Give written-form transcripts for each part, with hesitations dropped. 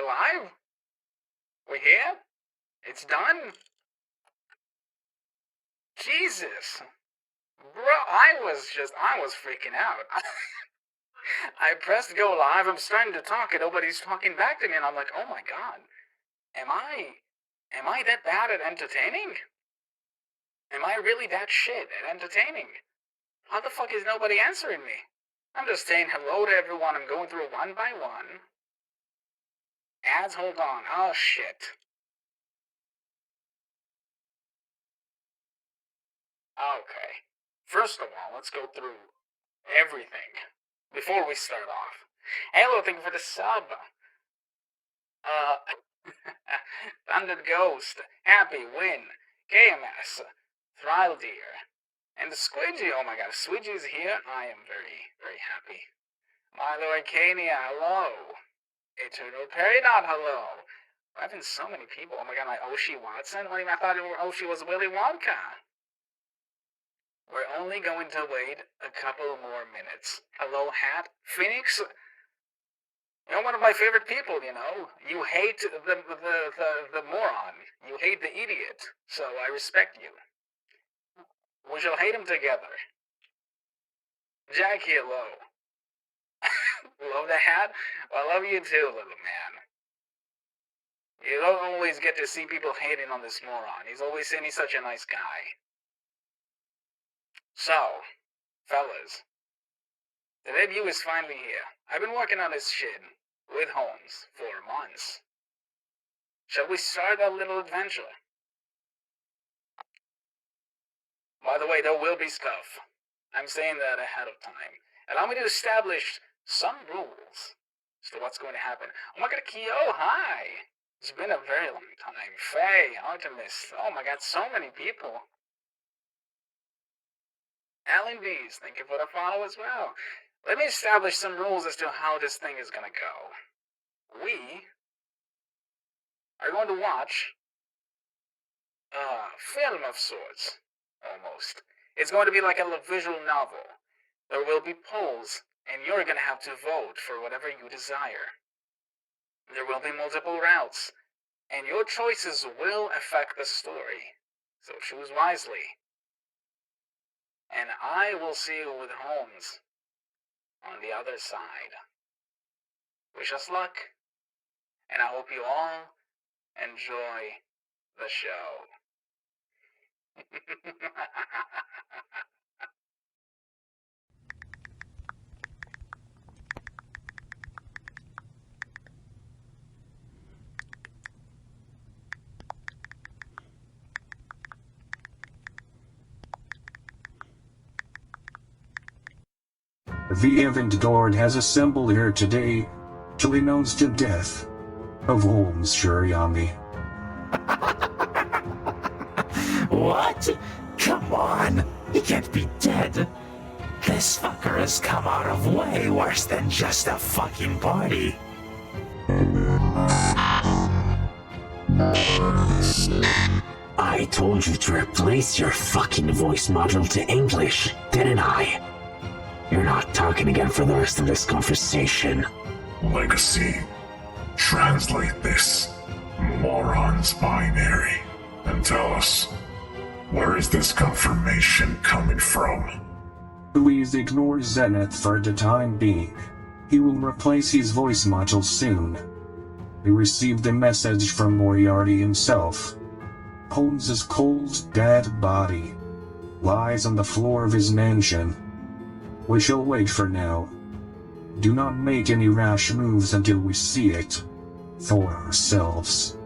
We're live. We're here. It's done. Jesus. Bro, I was freaking out. I pressed go live. I'm starting to talk and nobody's talking back to me. And I'm like, oh my God. Am I that bad at entertaining? Am I really that shit at entertaining? How the fuck is nobody answering me? I'm just saying hello to everyone. I'm going through one by one. Ads, hold on. Oh shit. Okay. First of all, let's go through everything before we start off. Hello, thank you for the sub. Uh, Thunder Ghost, Happy, Win, KMS, Thrall Deer, and the Squidgy. Oh my god, Squidgy's here. I am very, very happy. Milo Arcania, hello. Eternal Peridot, hello. I've been so many people. Oh my god, my Oshi Watson? What do you mean? I thought Oshi was Willy Wonka. We're only going to wait a couple more minutes. Hello, Hat. Phoenix? You're one of my favorite people, you know. You hate the moron. You hate the idiot. So I respect you. We shall hate him together. Jackie, hello. Love the hat? Well, I love you too, little man. You don't always get to see people hating on this moron. He's always saying he's such a nice guy. So, fellas, the debut is finally here. I've been working on this shit with Holmes for months. Shall we start a little adventure? By the way, there will be stuff. I'm saying that ahead of time. Allow me to establish some rules as to what's going to happen. Oh my god, Kyo, hi! It's been a very long time. Faye, Artemis, oh my god, so many people. Alan Bees, thank you for the follow as well. Let me establish some rules as to how this thing is gonna go. We are going to watch a film of sorts, almost. It's going to be like a visual novel. There will be polls, and you're going to have to vote for whatever you desire. There will be multiple routes, and your choices will affect the story, so choose wisely. And I will see you with Holmes on the other side. Wish us luck, and I hope you all enjoy the show. The event board has assembled here today to announce the death of Holmes Shuriami. What? Come on, he can't be dead. This fucker has come out of way worse than just a fucking party. I told you to replace your fucking voice module to English, didn't I? You're not talking again for the rest of this conversation. Legacy. Translate this moron's binary and tell us, where is this confirmation coming from? Please ignore Zenith for the time being. He will replace his voice module soon. We received a message from Moriarty himself. Holmes's cold, dead body lies on the floor of his mansion. We shall wait for now. Do not make any rash moves until we see it for ourselves.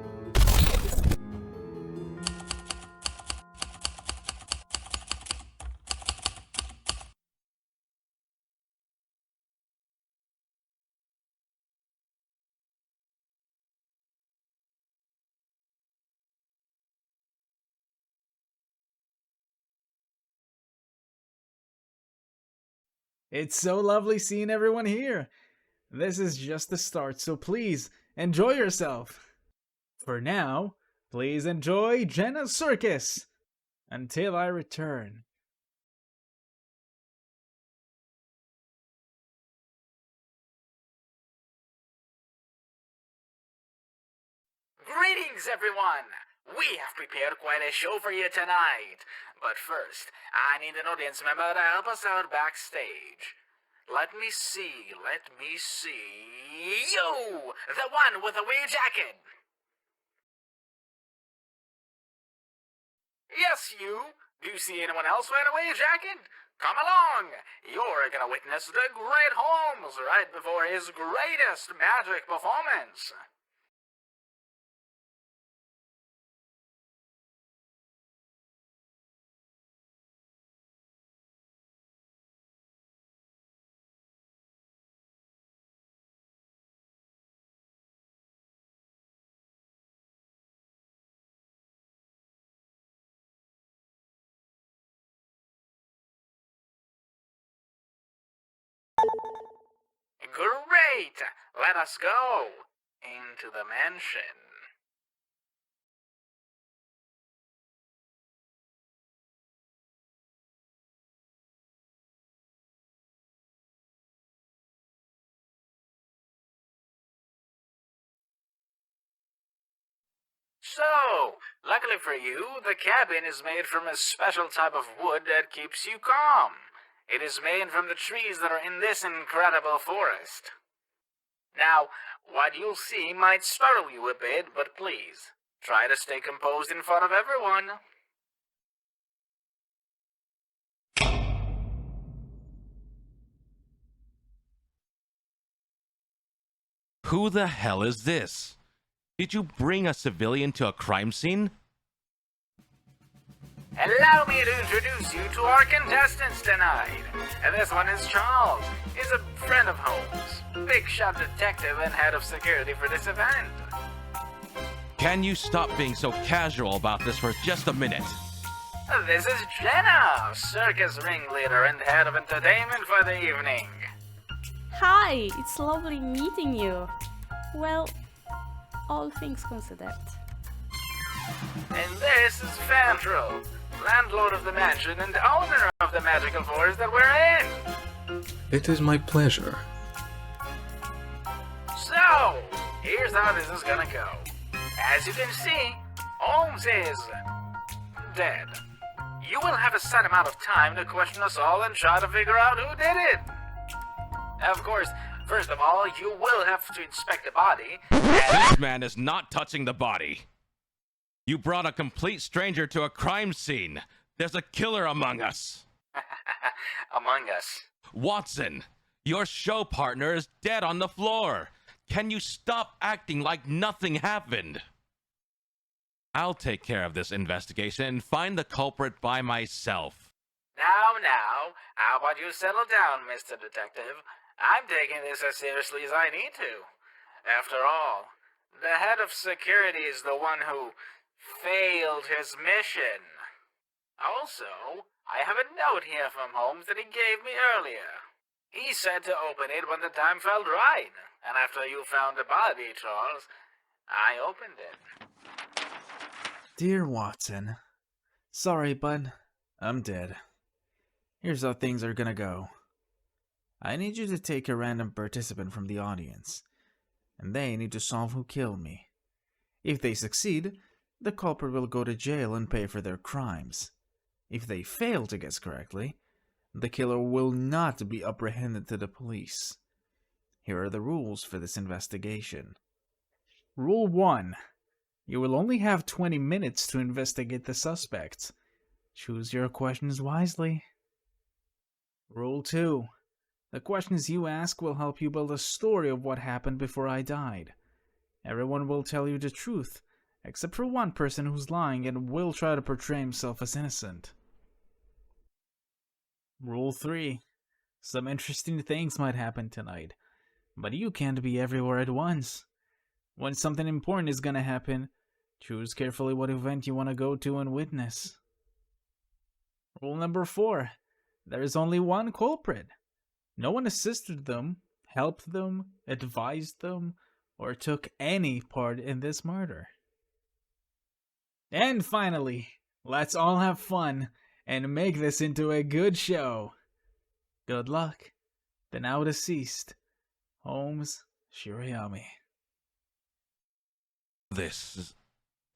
It's so lovely seeing everyone here. This is just the start, so please enjoy yourself. For now, please enjoy Jenna's Circus until I return. Greetings, everyone! We have prepared quite a show for you tonight. But first, I need an audience member to help us out backstage. Let me see. You! The one with the weird jacket! Yes, you! Do you see anyone else wearing a weird jacket? Come along! You're gonna witness the great Holmes right before his greatest magic performance. Great! Let us go into the mansion. So, luckily for you, the cabin is made from a special type of wood that keeps you calm. It is made from the trees that are in this incredible forest. Now, what you'll see might startle you a bit, but please, try to stay composed in front of everyone. Who the hell is this? Did you bring a civilian to a crime scene? Allow me to introduce you to our contestants tonight. And this one is Charles. He's a friend of Holmes, big shot detective and head of security for this event. Can you stop being so casual about this for just a minute? This is Jenna, circus ringleader and head of entertainment for the evening. Hi, it's lovely meeting you. Well, all things considered. And this is Fandral, landlord of the mansion and owner of the magical forest that we're in. It is my pleasure. So, here's how this is gonna go. As you can see, Holmes is dead. You will have a set amount of time to question us all and try to figure out who did it. Of course, first of all, you will have to inspect the body. This man is not touching the body. You brought a complete stranger to a crime scene. There's a killer among us. Among us. Watson, your show partner is dead on the floor. Can you stop acting like nothing happened? I'll take care of this investigation and find the culprit by myself. Now, how about you settle down, Mr. Detective? I'm taking this as seriously as I need to. After all, the head of security is the one who failed his mission. Also, I have a note here from Holmes that he gave me earlier. He said to open it when the time felt right, and after you found the body, Charles, I opened it. Dear Watson, sorry, bud, I'm dead. Here's how things are gonna go. I need you to take a random participant from the audience, and they need to solve who killed me. If they succeed, the culprit will go to jail and pay for their crimes. If they fail to guess correctly, the killer will not be apprehended to the police. Here are the rules for this investigation. Rule 1. You will only have 20 minutes to investigate the suspect. Choose your questions wisely. Rule 2. The questions you ask will help you build a story of what happened before I died. Everyone will tell you the truth, except for one person who's lying and will try to portray himself as innocent. Rule 3. Some interesting things might happen tonight, but you can't be everywhere at once. When something important is gonna happen, choose carefully what event you want to go to and witness. Rule number 4. There is only one culprit. No one assisted them, helped them, advised them, or took any part in this murder. And finally, let's all have fun and make this into a good show. Good luck. The now deceased, Holmes Shirayami. This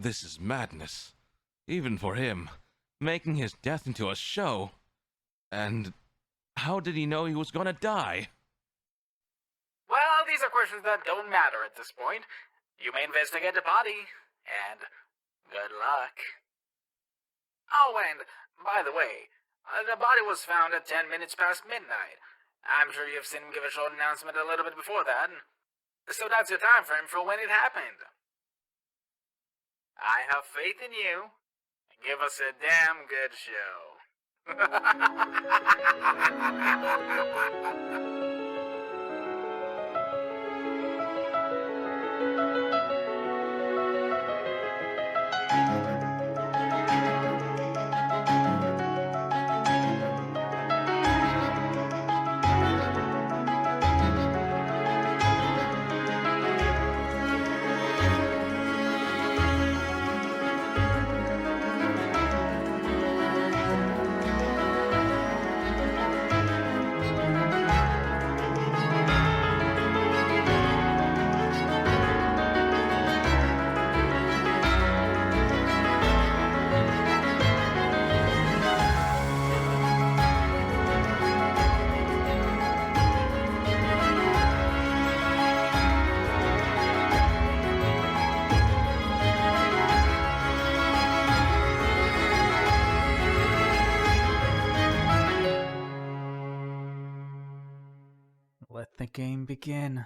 This is madness. Even for him, making his death into a show. And how did he know he was gonna die? Well, these are questions that don't matter at this point. You may investigate the body, and good luck. Oh, and by the way, the body was found at 10 minutes past midnight. I'm sure you've seen him give a short announcement a little bit before that. So that's your time frame for when it happened. I have faith in you. Give us a damn good show. Let the game begin.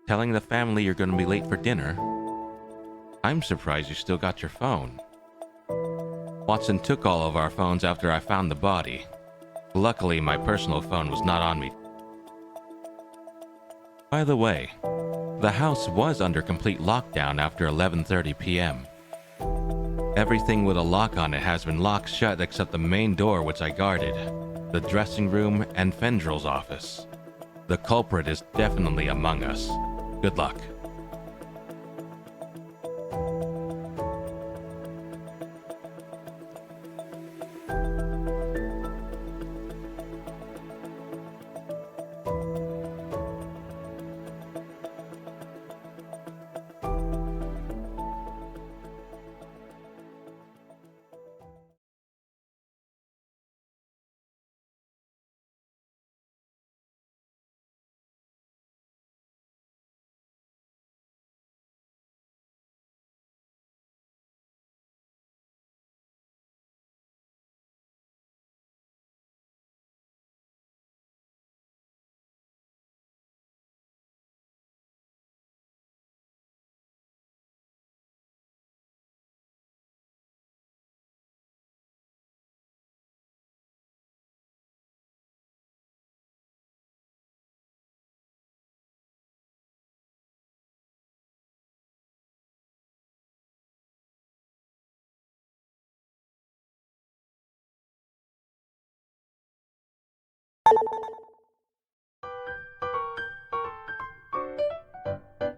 Telling the family you're gonna be late for dinner? I'm surprised you still got your phone. Watson took all of our phones after I found the body. Luckily, my personal phone was not on me. By the way, the house was under complete lockdown after 11:30 p.m. Everything with a lock on it has been locked shut except the main door which I guarded, the dressing room, and Fendrill's office. The culprit is definitely among us. Good luck.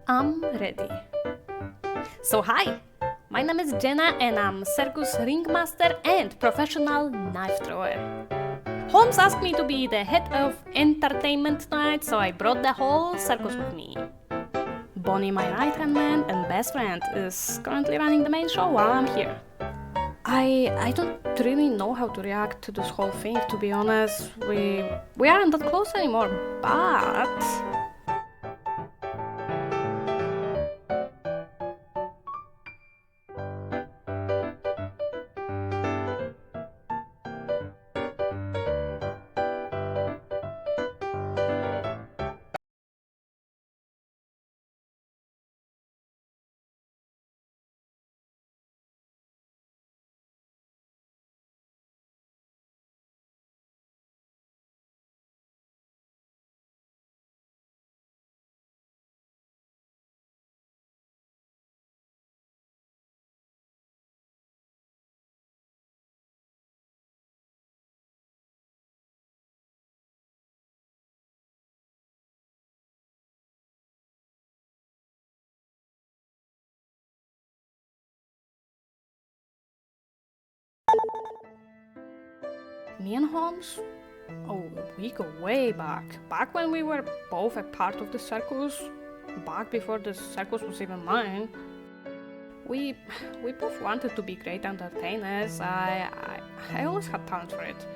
I'm ready. So hi, my name is Jenna and I'm Circus ringmaster and professional knife thrower. Holmes asked me to be the head of entertainment tonight, so I brought the whole circus with me. Bonnie, my right-hand man and best friend, is currently running the main show while I'm here. I don't really know how to react to this whole thing, to be honest. We aren't that close anymore, but... Me and Holmes? Oh, we go way back. Back when we were both a part of the circus. Back before the circus was even mine. We both wanted to be great entertainers. I always had talent for it.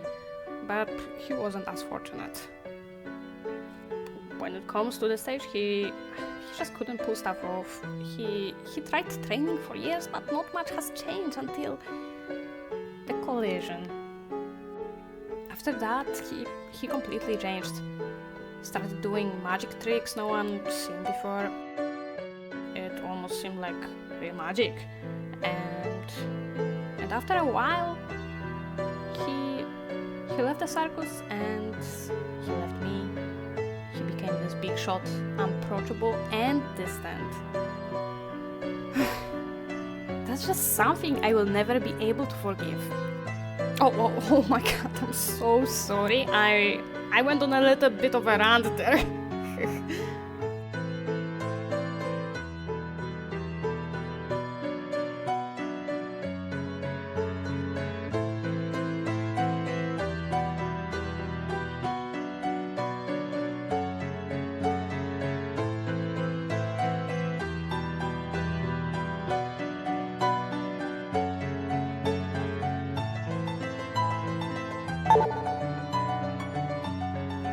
But he wasn't as fortunate. When it comes to the stage, he just couldn't pull stuff off. He tried training for years, but not much has changed until the collision. After that, he completely changed. Started doing magic tricks no one seen before. It almost seemed like real magic. And after a while, he left the circus and he left me. He became this big shot, unapproachable and distant. That's just something I will never be able to forgive. Oh my god, I'm so sorry. I went on a little bit of a rant there.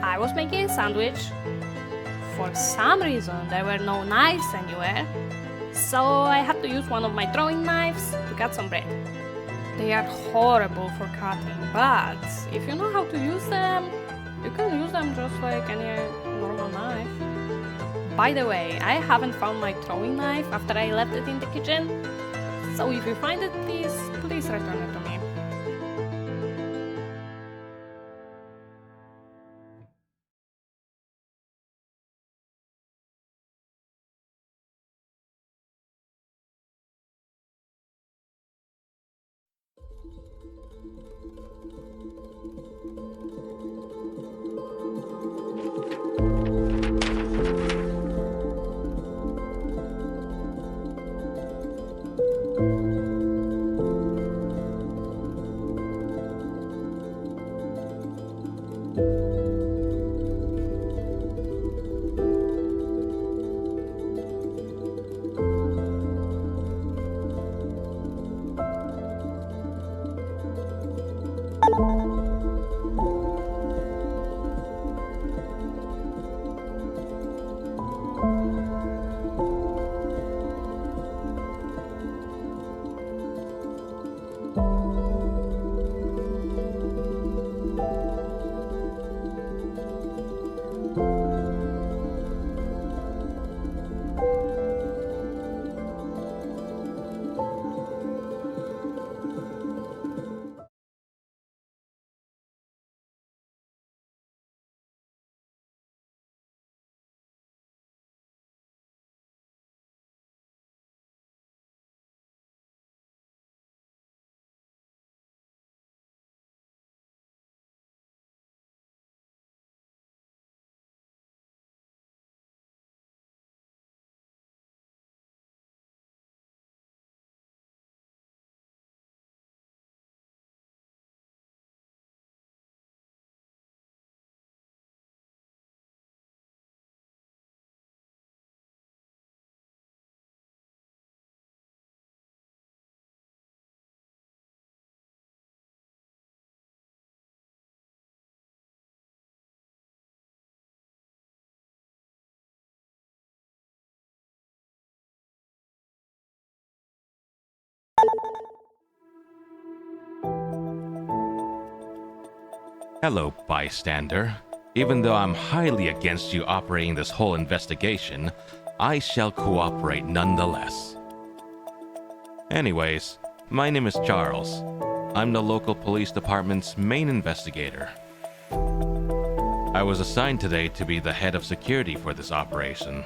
I was making a sandwich. For some reason, there were no knives anywhere, so I had to use one of my throwing knives to cut some bread. They are horrible for cutting, but if you know how to use them, you can use them just like any normal knife. By the way, I haven't found my throwing knife after I left it in the kitchen, so if you find it, please return it to me. Hello, bystander. Even though I'm highly against you operating this whole investigation, I shall cooperate nonetheless. Anyways, my name is Charles. I'm the local police department's main investigator. I was assigned today to be the head of security for this operation.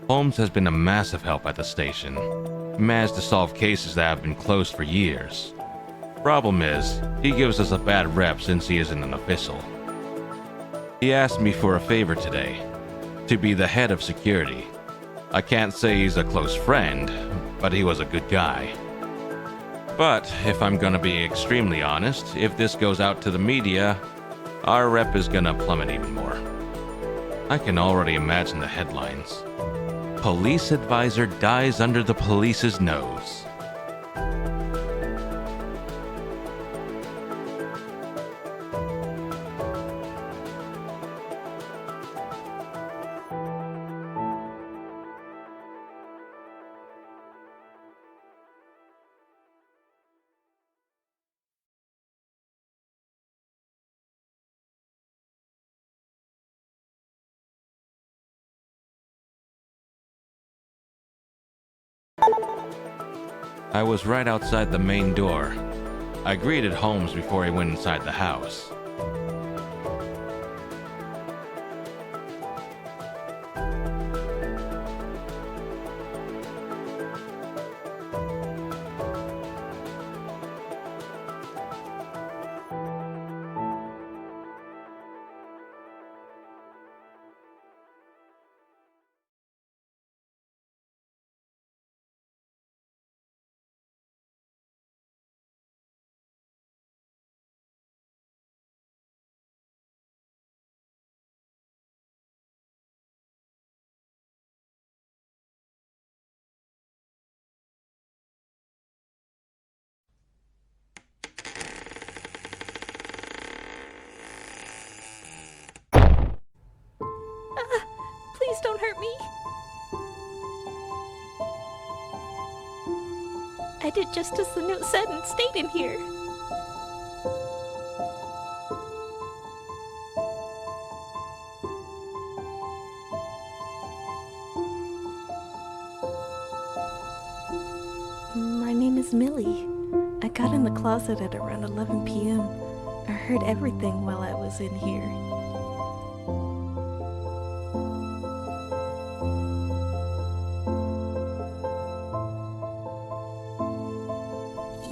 Holmes has been a massive help at the station. He managed to solve cases that have been closed for years. Problem is, he gives us a bad rep since he isn't an official. He asked me for a favor today, to be the head of security. I can't say he's a close friend, but he was a good guy. But if I'm gonna be extremely honest, if this goes out to the media, our rep is gonna plummet even more. I can already imagine the headlines. Police advisor dies under the police's nose. I was right outside the main door. I greeted Holmes before he went inside the house. Please don't hurt me. I did just as the note said and stayed in here. My name is Millie. I got in the closet at around 11 p.m. I heard everything while I was in here.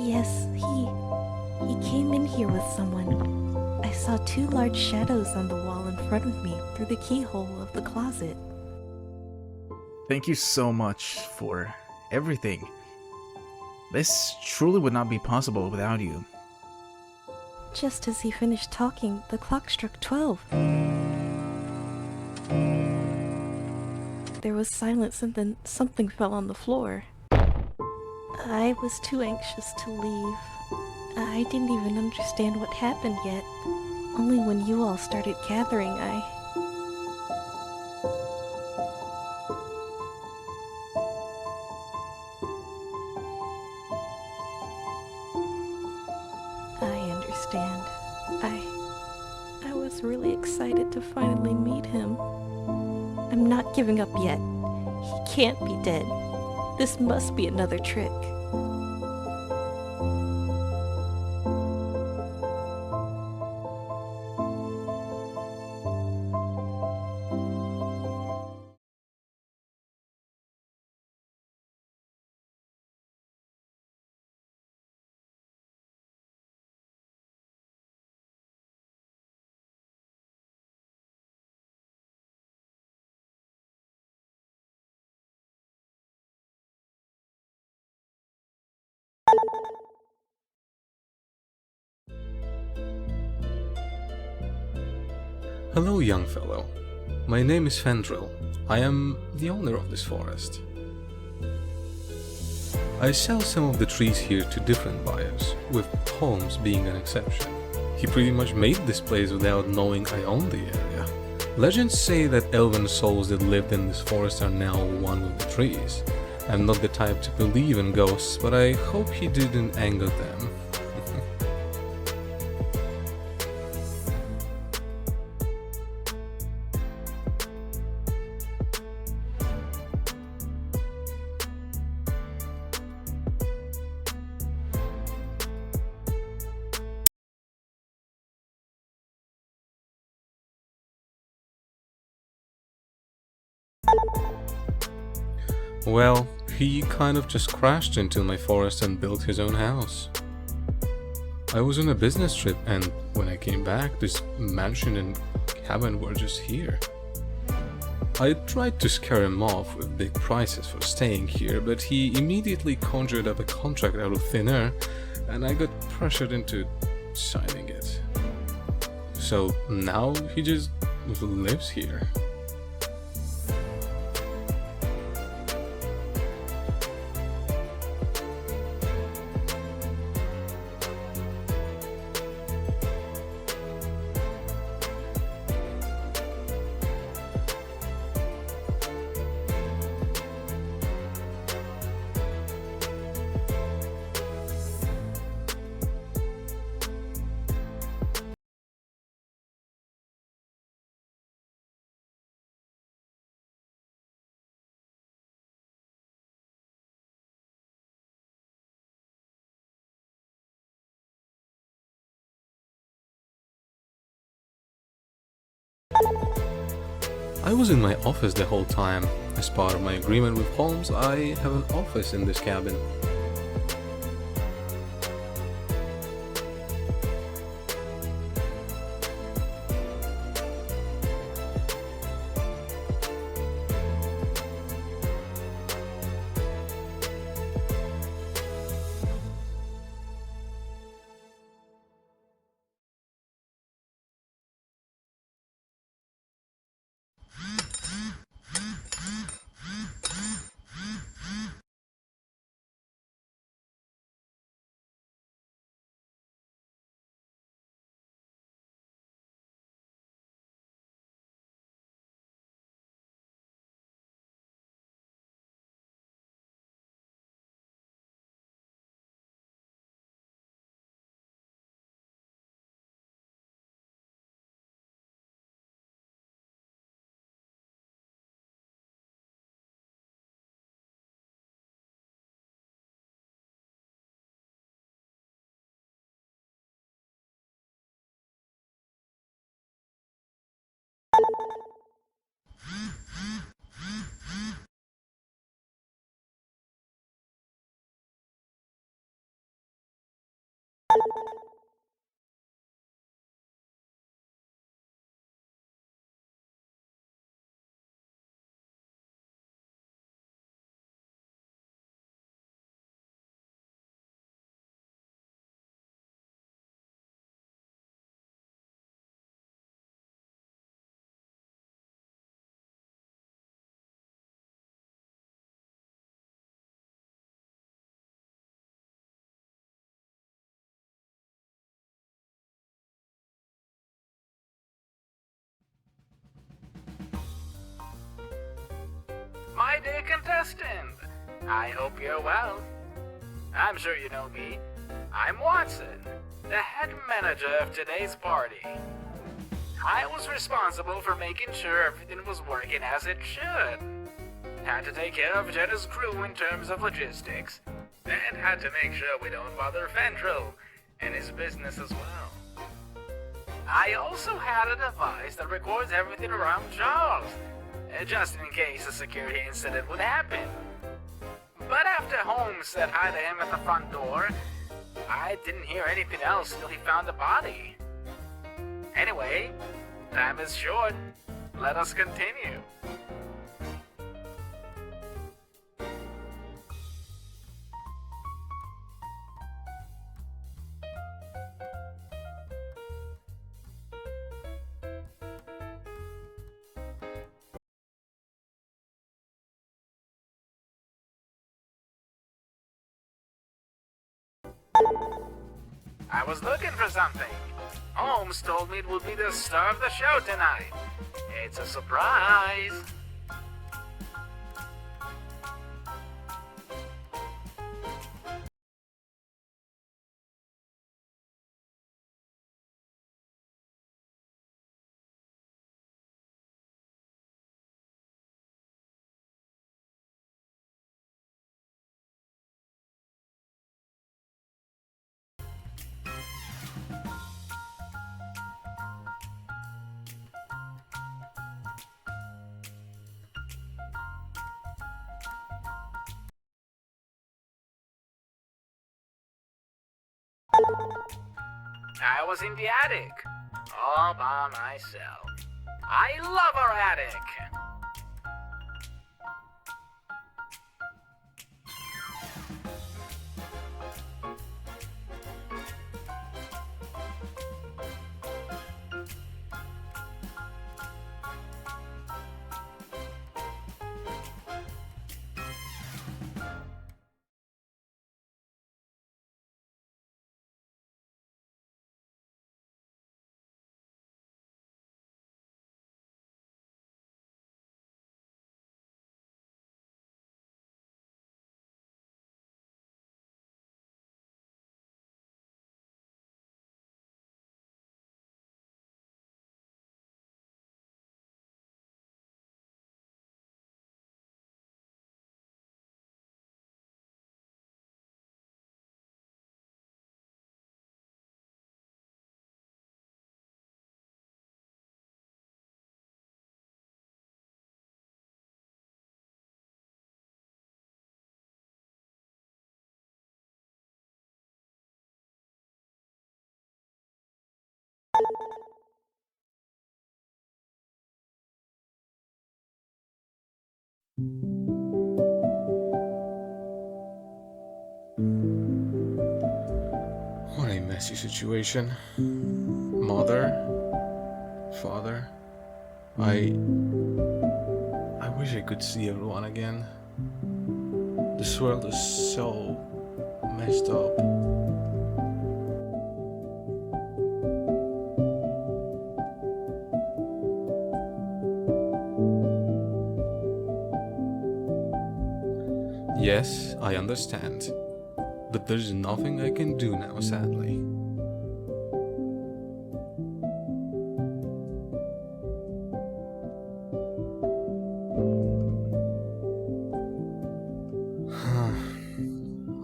Yes, he came in here with someone. I saw two large shadows on the wall in front of me through the keyhole of the closet. Thank you so much for everything. This truly would not be possible without you. Just as he finished talking, the clock struck 12. There was silence and then something fell on the floor. I was too anxious to leave. I didn't even understand what happened yet. Only when you all started gathering, I understand. I was really excited to finally meet him. I'm not giving up yet. He can't be dead. This must be another trick. Hello, young fellow. My name is Fendril. I am the owner of this forest. I sell some of the trees here to different buyers, with Holmes being an exception. He pretty much made this place without knowing I own the area. Legends say that elven souls that lived in this forest are now one with the trees. I'm not the type to believe in ghosts, but I hope he didn't anger them. Well, he kind of just crashed into my forest and built his own house. I was on a business trip, and when I came back, this mansion and cabin were just here. I tried to scare him off with big prices for staying here, but he immediately conjured up a contract out of thin air, and I got pressured into signing it. So now he just lives here. I was in my office the whole time. As part of my agreement with Holmes, I have an office in this cabin. My dear contestant, I hope you're well. I'm sure you know me. I'm Watson, the head manager of today's party. I was responsible for making sure everything was working as it should. Had to take care of Jenna's crew in terms of logistics, and had to make sure we don't bother Fendril and his business as well. I also had a device that records everything around Charles, just in case a security incident would happen. But after Holmes said hi to him at the front door, I didn't hear anything else till he found the body. Anyway, time is short. Let us continue. I was looking for something. Holmes told me it would be the star of the show tonight. It's a surprise. I was in the attic, all by myself. I love our attic. What a messy situation. Mother, father, I wish I could see everyone again. This world is so messed up. Yes, I understand. But there's nothing I can do now, sadly.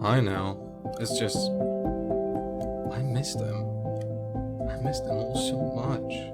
I know. It's just... I miss them. I miss them all so much.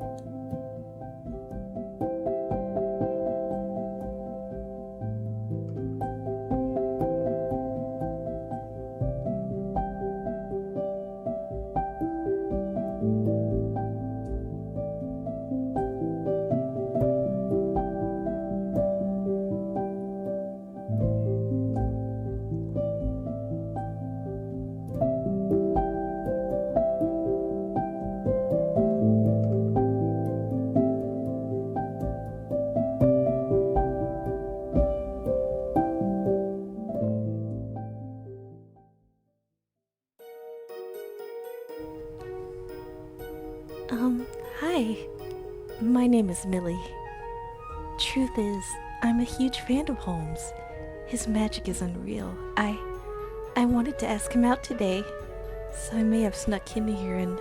Hi. My name is Millie. Truth is, I'm a huge fan of Holmes. His magic is unreal. I wanted to ask him out today, so I may have snuck him here and...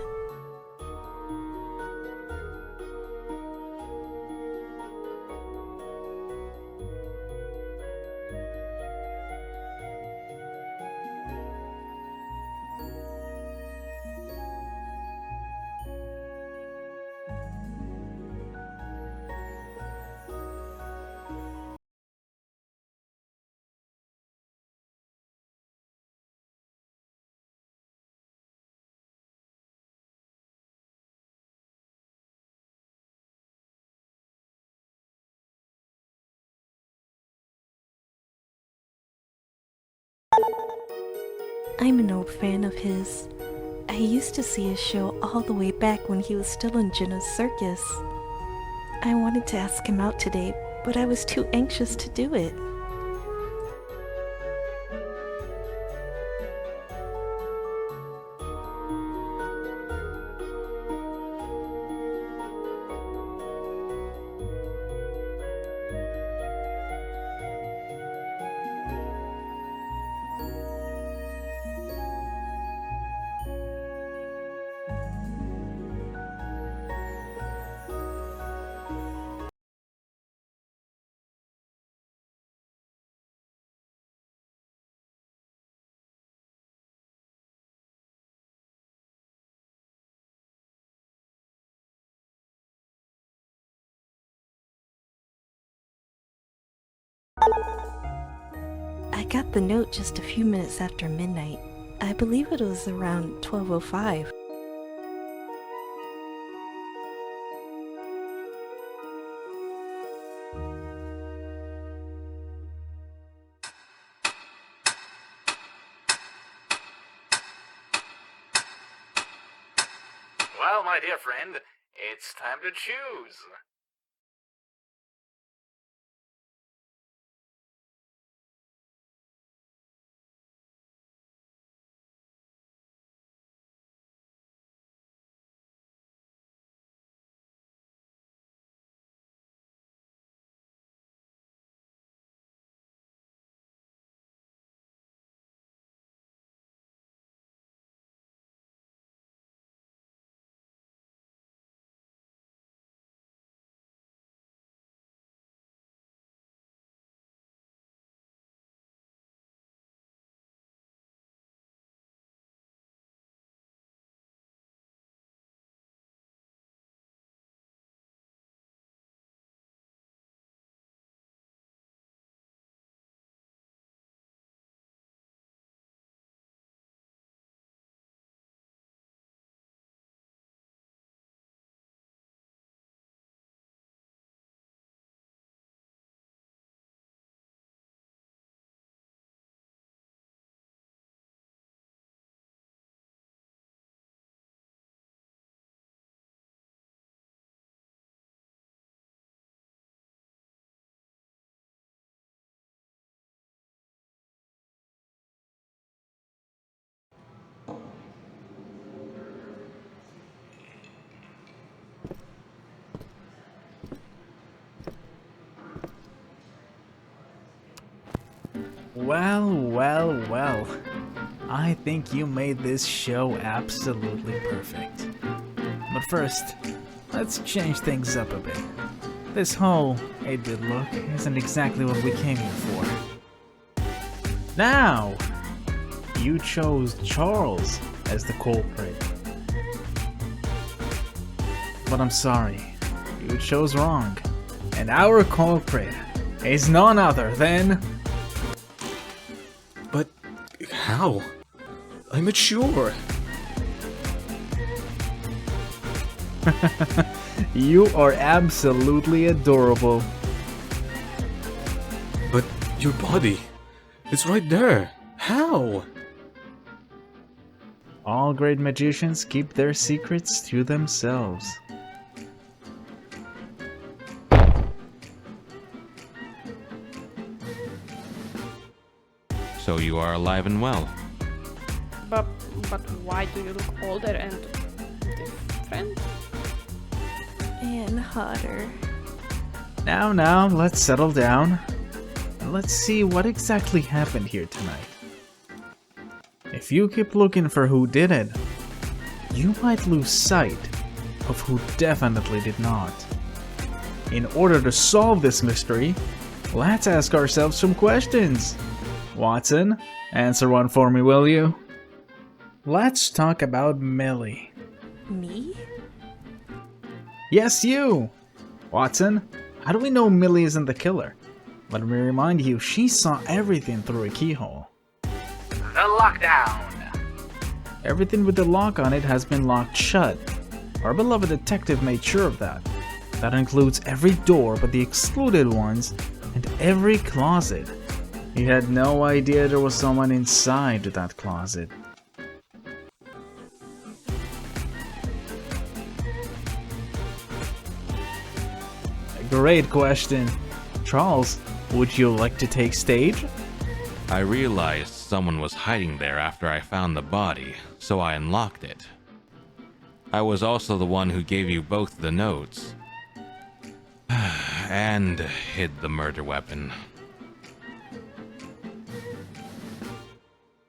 I'm an old fan of his. I used to see his show all the way back when he was still in Jenna's circus. I wanted to ask him out today, but I was too anxious to do it. got the note just a few minutes after midnight. I believe it was around 12:05. Well, my dear friend, it's time to choose. Well, well, well. I think you made this show absolutely perfect. But first, let's change things up a bit. This whole 8-bit look isn't exactly what we came here for. Now, you chose Charles as the culprit. But I'm sorry, you chose wrong. And our culprit is none other than... But how? I'm mature. You are absolutely adorable. But your body, it's right there. How? All great magicians keep their secrets to themselves. So you are alive and well. But why do you look older and different? And hotter. Now, let's settle down. And let's see what exactly happened here tonight. If you keep looking for who did it, you might lose sight of who definitely did not. In order to solve this mystery, let's ask ourselves some questions. Watson, answer one for me, will you? Let's talk about Millie. Me? Yes, you! Watson, how do we know Millie isn't the killer? Let me remind you, she saw everything through a keyhole. The lockdown. Everything with the lock on it has been locked shut. Our beloved detective made sure of that. That includes every door but the excluded ones and every closet. He had no idea there was someone inside that closet. A great question. Charles, would you like to take stage? I realized someone was hiding there after I found the body, so I unlocked it. I was also the one who gave you both the notes. And hid the murder weapon.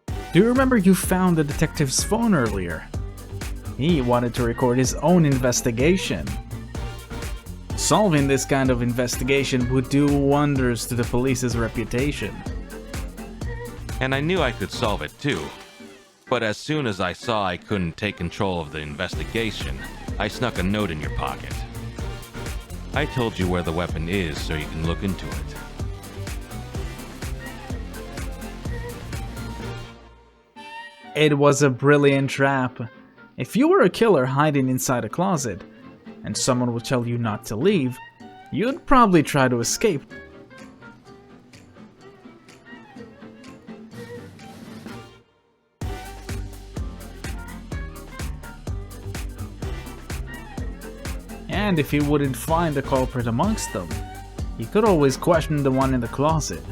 Do you remember you found the detective's phone earlier? He wanted to record his own investigation. Solving this kind of investigation would do wonders to the police's reputation. And I knew I could solve it too. But as soon as I saw I couldn't take control of the investigation, I snuck a note in your pocket. I told you where the weapon is so you can look into it. It was a brilliant trap. If you were a killer hiding inside a closet, and someone would tell you not to leave, you'd probably try to escape. And if he wouldn't find a culprit amongst them, he could always question the one in the closet.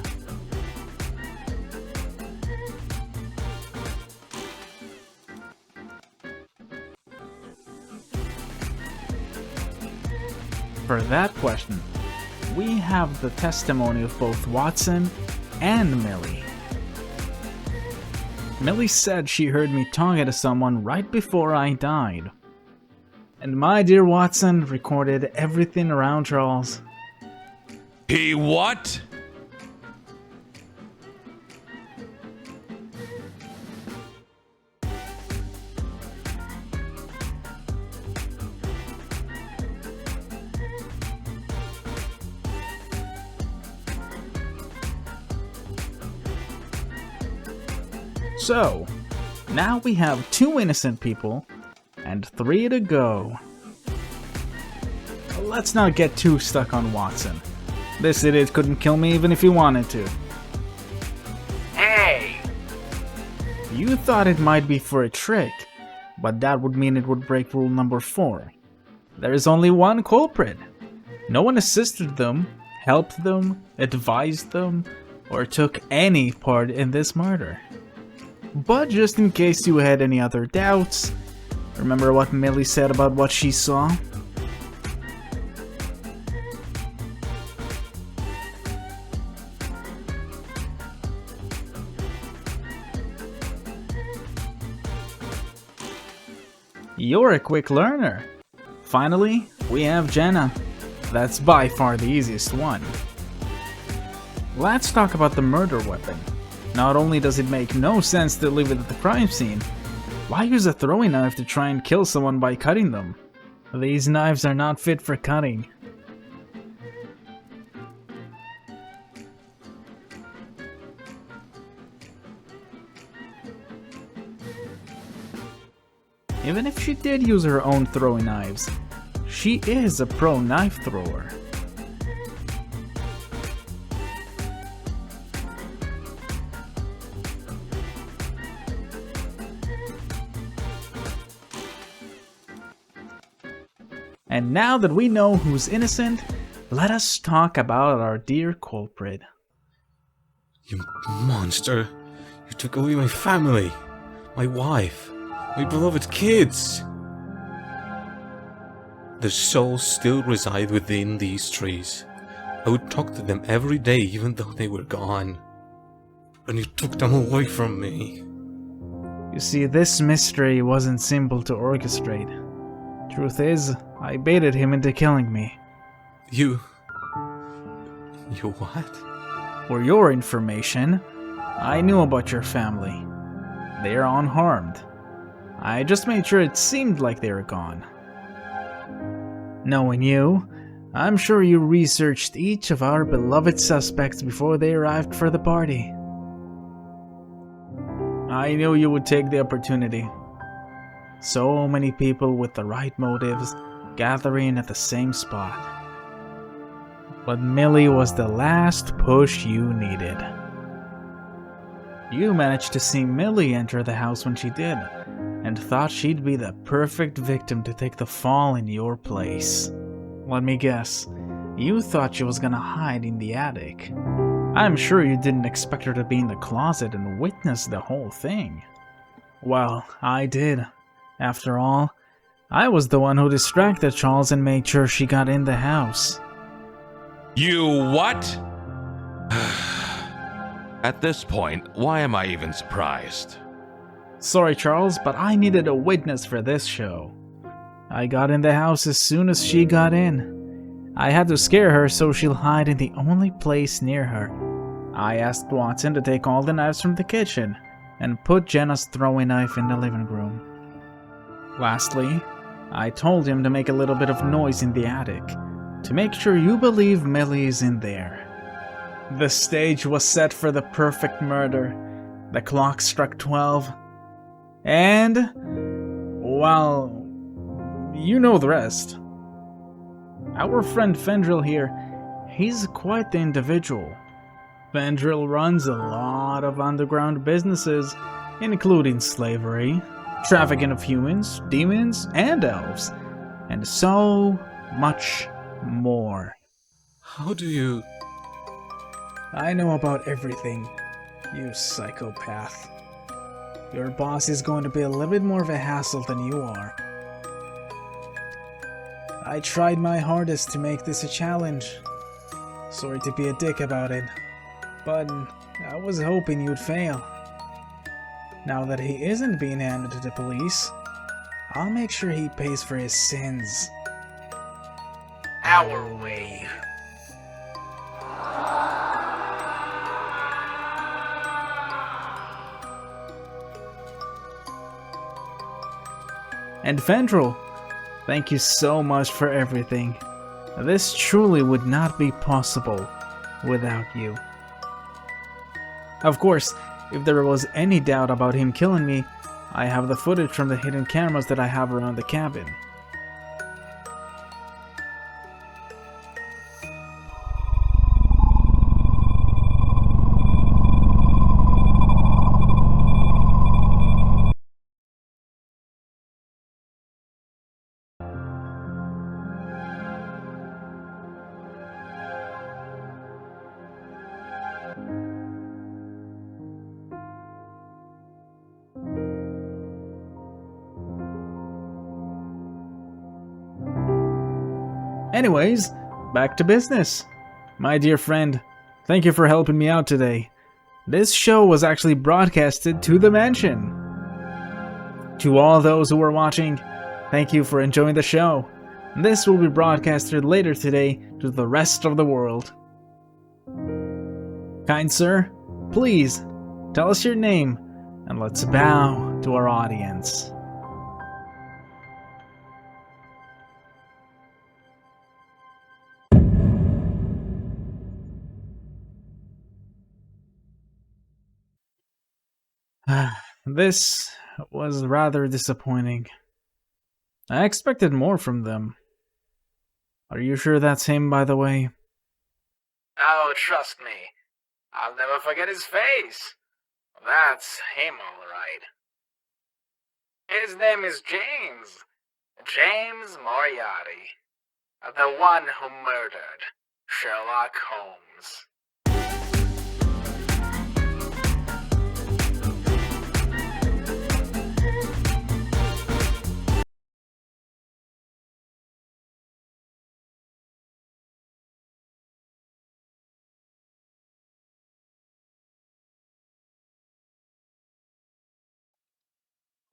For that question, we have the testimony of both Watson and Millie. Millie said she heard me talking to someone right before I died. And my dear Watson recorded everything around Charles. He what? So, now we have 2 innocent people and 3 to go. Let's not get too stuck on Watson. This idiot couldn't kill me even if he wanted to. Hey! You thought it might be for a trick, but that would mean it would break rule number 4. There is only one culprit. No one assisted them, helped them, advised them, or took any part in this murder. But just in case you had any other doubts, remember what Millie said about what she saw? You're a quick learner. Finally, we have Jenna. That's by far the easiest one. Let's talk about the murder weapon. Not only does it make no sense to leave it at the crime scene, why use a throwing knife to try and kill someone by cutting them? These knives are not fit for cutting. Even if she did use her own throwing knives, she is a pro knife thrower. And now that we know who's innocent, let us talk about our dear culprit. You monster! You took away my family, my wife, my beloved kids! Their souls still reside within these trees. I would talk to them every day even though they were gone. And you took them away from me. You see, this mystery wasn't simple to orchestrate. Truth is, I baited him into killing me. You what? For your information, I knew about your family. They are unharmed. I just made sure it seemed like they were gone. Knowing you, I'm sure you researched each of our beloved suspects before they arrived for the party. I knew you would take the opportunity. So many people with the right motives gathering at the same spot. But Millie was the last push you needed. You managed to see Millie enter the house when she did, and thought she'd be the perfect victim to take the fall in your place. Let me guess, you thought she was gonna hide in the attic. I'm sure you didn't expect her to be in the closet and witness the whole thing. Well, I did. After all, I was the one who distracted Charles and made sure she got in the house. You what? At this point, why am I even surprised? Sorry, Charles, but I needed a witness for this show. I got in the house as soon as she got in. I had to scare her so she'll hide in the only place near her. I asked Watson to take all the knives from the kitchen and put Jenna's throwing knife in the living room. Lastly, I told him to make a little bit of noise in the attic to make sure you believe Millie is in there. The stage was set for the perfect murder. The clock struck 12, And, well, you know the rest. Our friend Fendril here, he's quite the individual. Fendril runs a lot of underground businesses, including slavery, trafficking of humans, demons, and elves, and so much more. How do you... I know about everything, you psychopath. Your boss is going to be a little bit more of a hassle than you are. I tried my hardest to make this a challenge. Sorry to be a dick about it, but I was hoping you'd fail. Now that he isn't being handed to the police, I'll make sure he pays for his sins. Our way. And Fendril, thank you so much for everything. This truly would not be possible without you. Of course, if there was any doubt about him killing me, I have the footage from the hidden cameras that I have around the cabin. Anyways, back to business. My dear friend, thank you for helping me out today. This show was actually broadcasted to the mansion. To all those who are watching, thank you for enjoying the show. This will be broadcasted later today to the rest of the world. Kind sir, please tell us your name and let's bow to our audience. This was rather disappointing. I expected more from them. Are you sure that's him, by the way? Oh, trust me. I'll never forget his face. That's him, all right. His name is James. James Moriarty. The one who murdered Sherlock Holmes.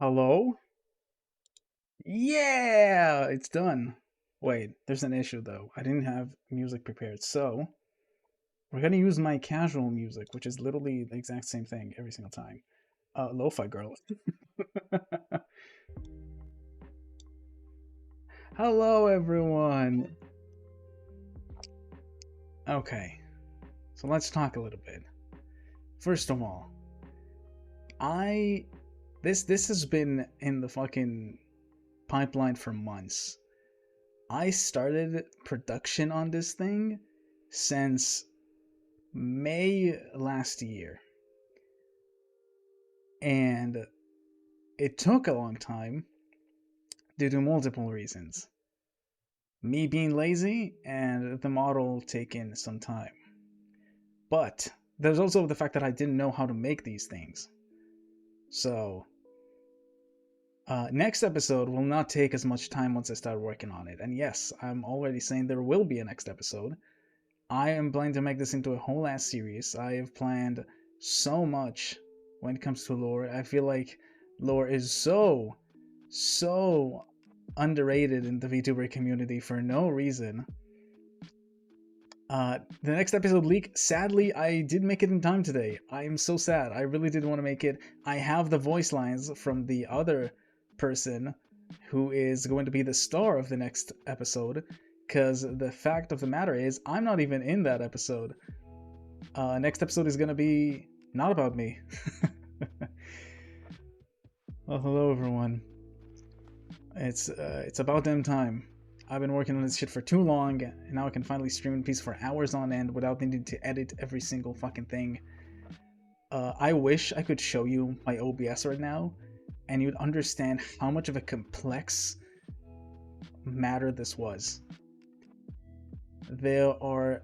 Hello? Yeah, it's done. Wait, there's an issue though. I didn't have music prepared, so we're gonna use my casual music, which is literally the exact same thing every single time. Lo-fi girl. Hello, everyone. Okay, so let's talk a little bit. First of all, this has been in the fucking pipeline for months. I started production on this thing since May last year. And it took a long time due to multiple reasons. Me being lazy and the model taking some time. But there's also the fact that I didn't know how to make these things. So, next episode will not take as much time once I start working on it. And yes, I'm already saying there will be a next episode. I am planning to make this into a whole ass series. I have planned so much when it comes to lore. I feel like lore is so underrated in the VTuber community for no reason. The next episode leak, sadly, I did make it in time today. I am so sad. I really did want to make it. I have the voice lines from the other person who is going to be the star of the next episode, because the fact of the matter is, I'm not even in that episode. Next episode is going to be not about me. Well, hello everyone. It's about damn time. I've been working on this shit for too long, and now I can finally stream in peace for hours on end without needing to edit every single fucking thing. I wish I could show you my OBS right now, and you'd understand how much of a complex matter this was. There are,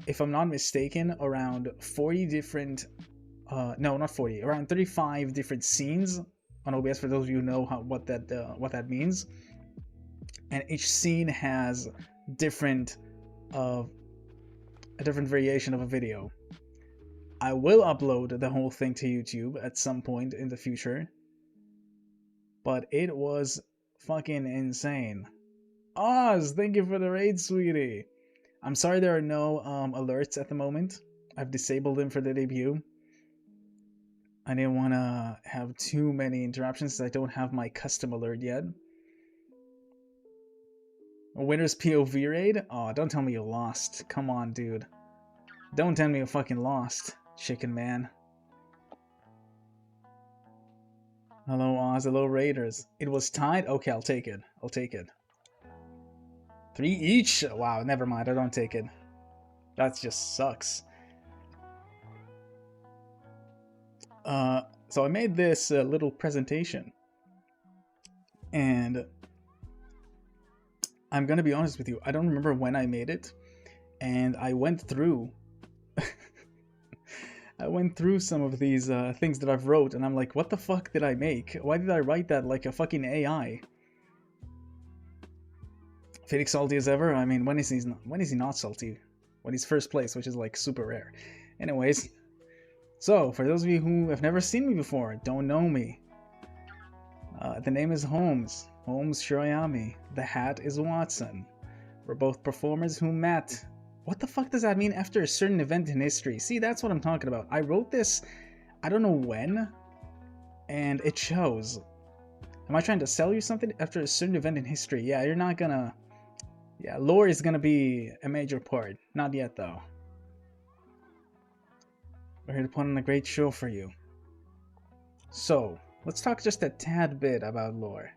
if I'm not mistaken, around 40 different, no, not 40, around 35 different scenes on OBS, for those of you who know what that means. And each scene has a different variation of a video. I will upload the whole thing to YouTube at some point in the future, but it was fucking insane. Oz, thank you for the raid, sweetie. I'm sorry there are no alerts at the moment. I've disabled them for the debut. I didn't want to have too many interruptions since I don't have my custom alert yet. A winner's POV raid? Oh, don't tell me you lost. Come on, dude. Don't tell me you fucking lost, chicken man. Hello, Oz. Hello, Raiders. It was tied? Okay, I'll take it. I'll take it. 3 each? Wow, never mind. I don't take it. That just sucks. So I made this little presentation. And I'm gonna be honest with you. I don't remember when I made it. And I went through... I went through some of these things that I've wrote, and I'm like, what the fuck did I make? Why did I write that like a fucking AI? Felix salty as ever? I mean, when is he not salty? When he's first place, which is like super rare. Anyways, so for those of you who have never seen me before, don't know me, the name is Holmes. Holmes Shiroyami. The hat is Watson. We're both performers who met. What the fuck does that mean? After a certain event in history? See, that's what I'm talking about. I wrote this, I don't know when, and it shows. Am I trying to sell you something? After a certain event in history? Yeah, you're not gonna... Yeah, lore is gonna be a major part. Not yet, though. We're here to put on a great show for you. So, let's talk just a tad bit about lore.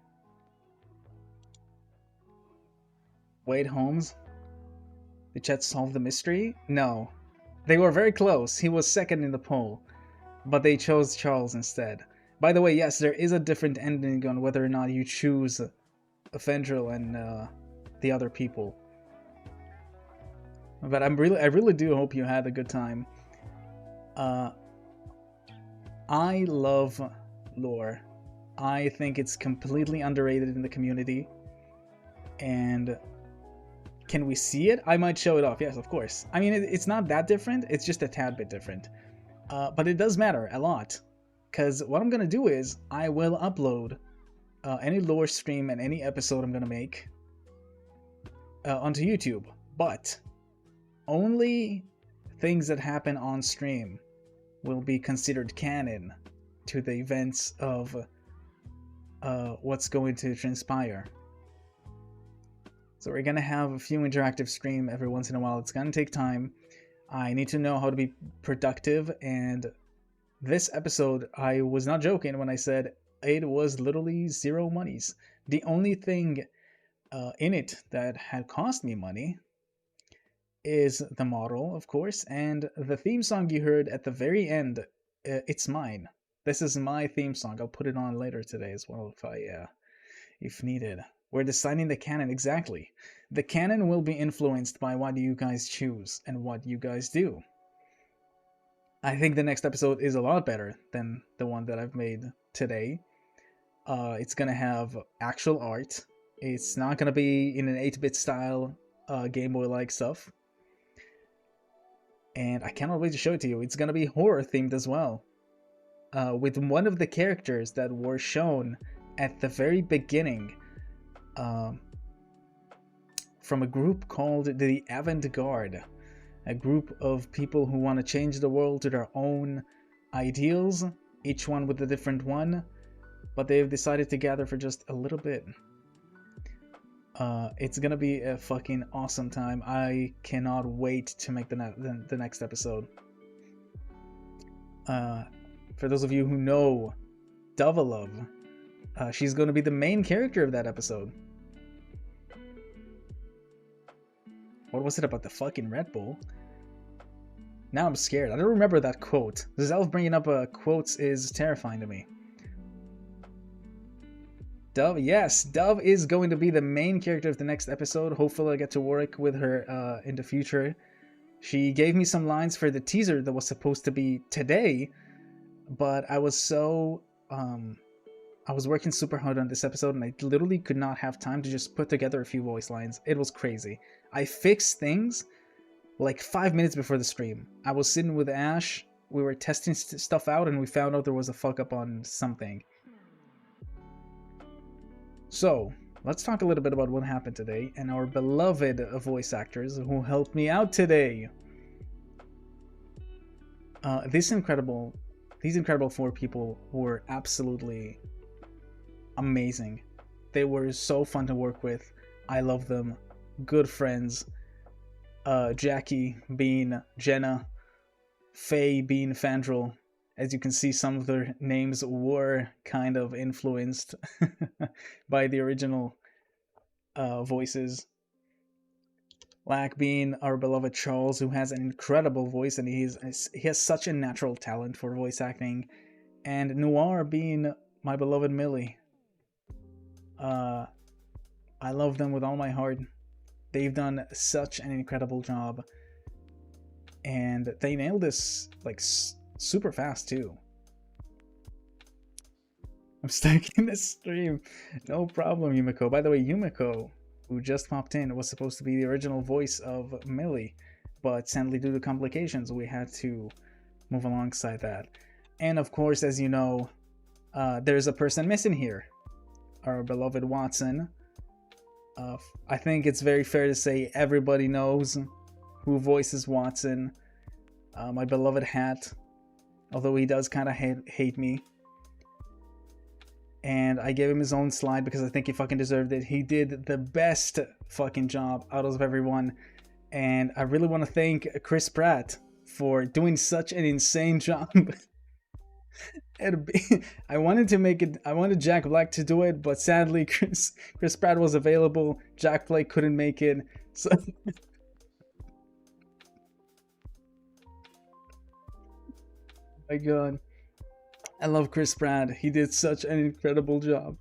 Wait, Holmes? Did Chet solve the mystery? No. They were very close. He was second in the poll. But they chose Charles instead. By the way, yes, there is a different ending on whether or not you choose Fendril and the other people. But I really do hope you had a good time. I love lore. I think it's completely underrated in the community. And can we see it? I might show it off. Yes, of course. I mean, it's not that different. It's just a tad bit different. But it does matter a lot. Because what I'm going to do is I will upload any lore stream and any episode I'm going to make onto YouTube. But only things that happen on stream will be considered canon to the events of what's going to transpire. So we're going to have a few interactive stream every once in a while. It's going to take time. I need to know how to be productive, and this episode, I was not joking when I said it was literally zero monies. The only thing in it that had cost me money is the model, of course, and the theme song you heard at the very end, it's mine. This is my theme song. I'll put it on later today as well if needed. We're deciding the canon, exactly. The canon will be influenced by what you guys choose and what you guys do. I think the next episode is a lot better than the one that I've made today. It's gonna have actual art. It's not gonna be in an 8-bit style, Game Boy-like stuff. And I cannot wait to show it to you. It's gonna be horror themed as well. With one of the characters that were shown at the very beginning, from a group called the Avant-Garde, a group of people who want to change the world to their own ideals, each one with a different one, but they've decided to gather for just a little bit. It's gonna be a fucking awesome time. I cannot wait to make the next episode. For those of you who know Dovalove, She's going to be the main character of that episode. What was it about the fucking Red Bull? Now I'm scared. I don't remember that quote. Zelf bringing up quotes is terrifying to me. Dove, yes, Dove is going to be the main character of the next episode. Hopefully I get to work with her in the future. She gave me some lines for the teaser that was supposed to be today, but I was so... I was working super hard on this episode and I literally could not have time to just put together a few voice lines. It was crazy. I fixed things like 5 minutes before the stream. I was sitting with Ash, we were testing stuff out, and we found out there was a fuck up on something. So, let's talk a little bit about what happened today and our beloved voice actors who helped me out today. These incredible 4 people were absolutely amazing. They were so fun to work with. I love them. Good friends. Jackie being Jenna, Faye being Fandral. As you can see, some of their names were kind of influenced by the original voices. Lack being our beloved Charles, who has an incredible voice and he has such a natural talent for voice acting. And Noir being my beloved Millie. I love them with all my heart. They've done such an incredible job, and they nailed this like super fast too. I'm stuck in the stream. No problem, Yumiko. By the way, Yumiko, who just popped in, was supposed to be the original voice of Millie, but sadly due to complications we had to move alongside that. And of course, as you know, there's a person missing here. Our beloved Watson. I think it's very fair to say everybody knows who voices Watson. My beloved Hat, although he does kind of hate me. And I gave him his own slide because I think he fucking deserved it. He did the best fucking job out of everyone. And I really want to thank Chris Pratt for doing such an insane job. I wanted Jack Black to do it, but sadly Chris Pratt was available. Jack Black couldn't make it. So my god. I love Chris Pratt. He did such an incredible job.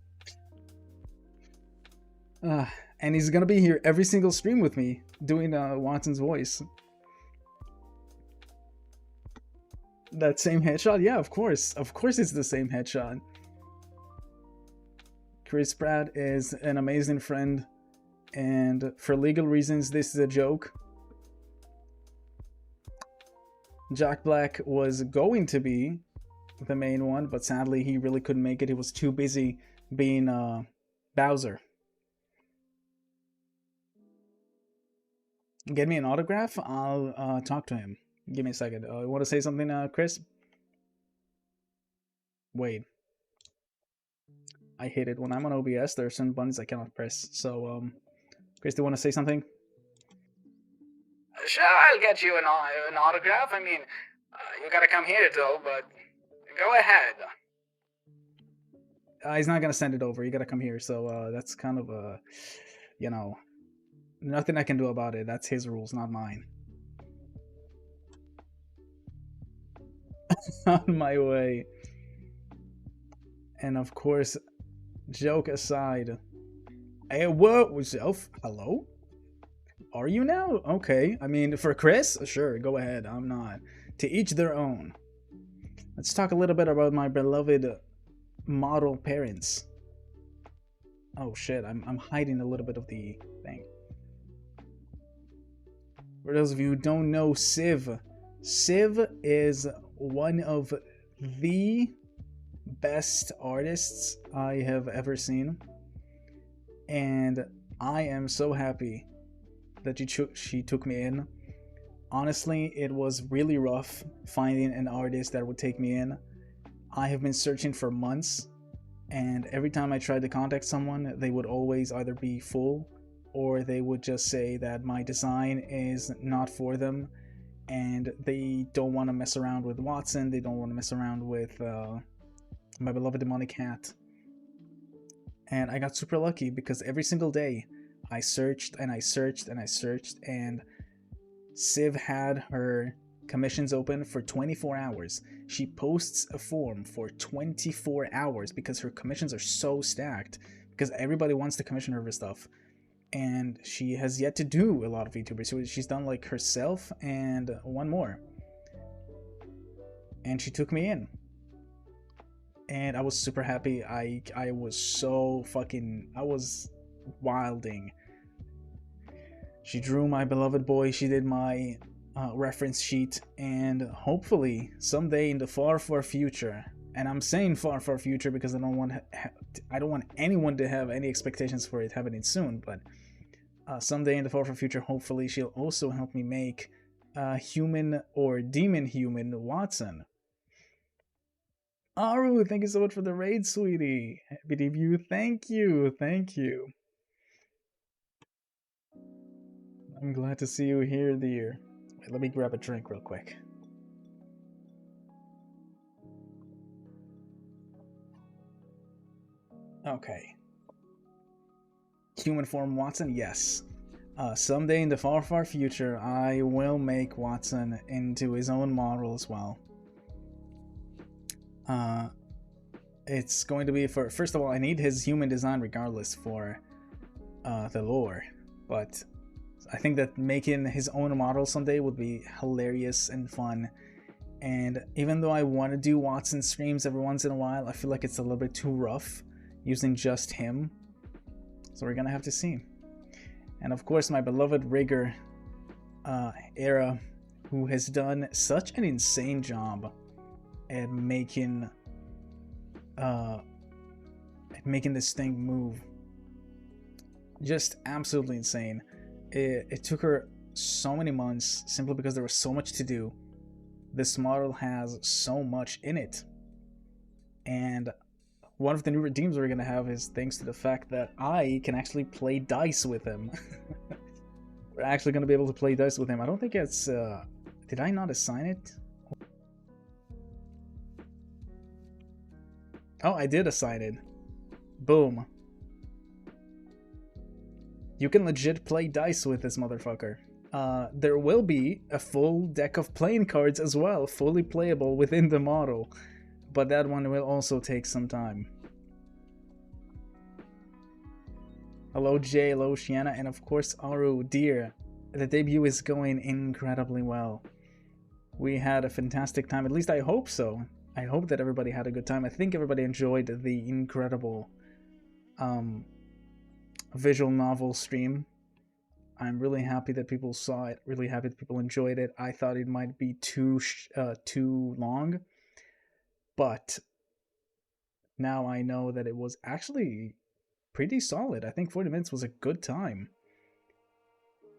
And he's gonna be here every single stream with me doing Watson's voice. That same headshot? Yeah, of course. Of course it's the same headshot. Chris Pratt is an amazing friend, and for legal reasons, this is a joke. Jack Black was going to be the main one, but sadly he really couldn't make it. He was too busy being Bowser. Get me an autograph? I'll talk to him. Give me a second. You want to say something, Chris? Wait. I hate it. When I'm on OBS, there are certain buttons I cannot press. So, Chris, do you want to say something? Sure, I'll get you an autograph. I mean, you gotta come here though, but go ahead. He's not gonna send it over. You gotta come here. So, that's kind of you know, nothing I can do about it. That's his rules, not mine. On my way. And of course, joke aside. Hey, what was Elf? Hello? Are you now? Okay. I mean, for Chris, sure, go ahead. I'm not. To each their own. Let's talk a little bit about my beloved model parents. Oh shit, I'm hiding a little bit of the thing. For those of you who don't know Civ is one of the best artists I have ever seen, and I am so happy that she took me in. Honestly, it was really rough finding an artist that would take me in. I have been searching for months, and every time I tried to contact someone, they would always either be full or they would just say that my design is not for them, and they don't want to mess around with Watson. They don't want to mess around with my beloved demonic hat. And I got super lucky because every single day I searched and I searched and I searched, and Civ had her commissions open for 24 hours. She posts a form for 24 hours because her commissions are so stacked, because everybody wants to commission her for stuff. And she has yet to do a lot of VTubers. So she's done like herself and one more. And she took me in. And I was super happy. I was so fucking... I was wilding. She drew my beloved boy. She did my reference sheet. And hopefully someday in the far, far future... And I'm saying far, far future because I don't want anyone to have any expectations for it happening soon. But someday in the far, far future, hopefully she'll also help me make human or demon human Watson. Aru, thank you so much for the raid, sweetie. Happy debut. Thank you. Thank you. I'm glad to see you here, dear. Wait, let me grab a drink real quick. Okay. Human form Watson, yes. Someday in the far, far future, I will make Watson into his own model as well. It's going to be for... First of all, I need his human design regardless for the lore. But I think that making his own model someday would be hilarious and fun. And even though I want to do Watson streams every once in a while, I feel like it's a little bit too rough using just him. So we're gonna have to see. And of course, my beloved rigger, Era, who has done such an insane job at making this thing move. Just absolutely insane. It took her so many months simply because there was so much to do. This model has so much in it. And one of the new redeems we're gonna have is thanks to the fact that I can actually play dice with him. We're actually gonna be able to play dice with him. I don't think it's... did I not assign it? Oh, I did assign it. Boom. You can legit play dice with this motherfucker. There will be a full deck of playing cards as well, fully playable within the model. But that one will also take some time. Hello Jay, hello Shiana, and of course Aru, dear. The debut is going incredibly well. We had a fantastic time, at least I hope so. I hope that everybody had a good time. I think everybody enjoyed the incredible visual novel stream. I'm really happy that people saw it, really happy that people enjoyed it. I thought it might be too long. But now I know that it was actually pretty solid. I think 40 minutes was a good time.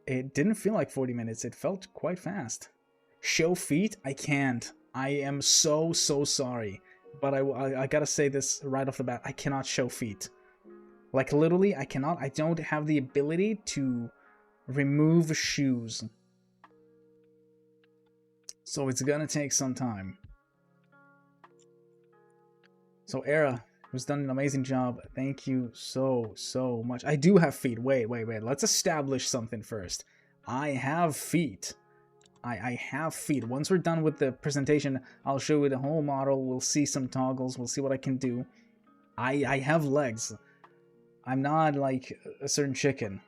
It didn't feel like 40 minutes. It felt quite fast. Show feet? I can't. I am so sorry. But I gotta say this right off the bat. I cannot show feet. Like literally, I cannot. I don't have the ability to remove shoes. So it's gonna take some time. So Era, who's done an amazing job, thank you so much. I do have feet. Wait. Let's establish something first. I have feet. I have feet. Once we're done with the presentation, I'll show you the whole model. We'll see some toggles. We'll see what I can do. I have legs. I'm not like a certain chicken.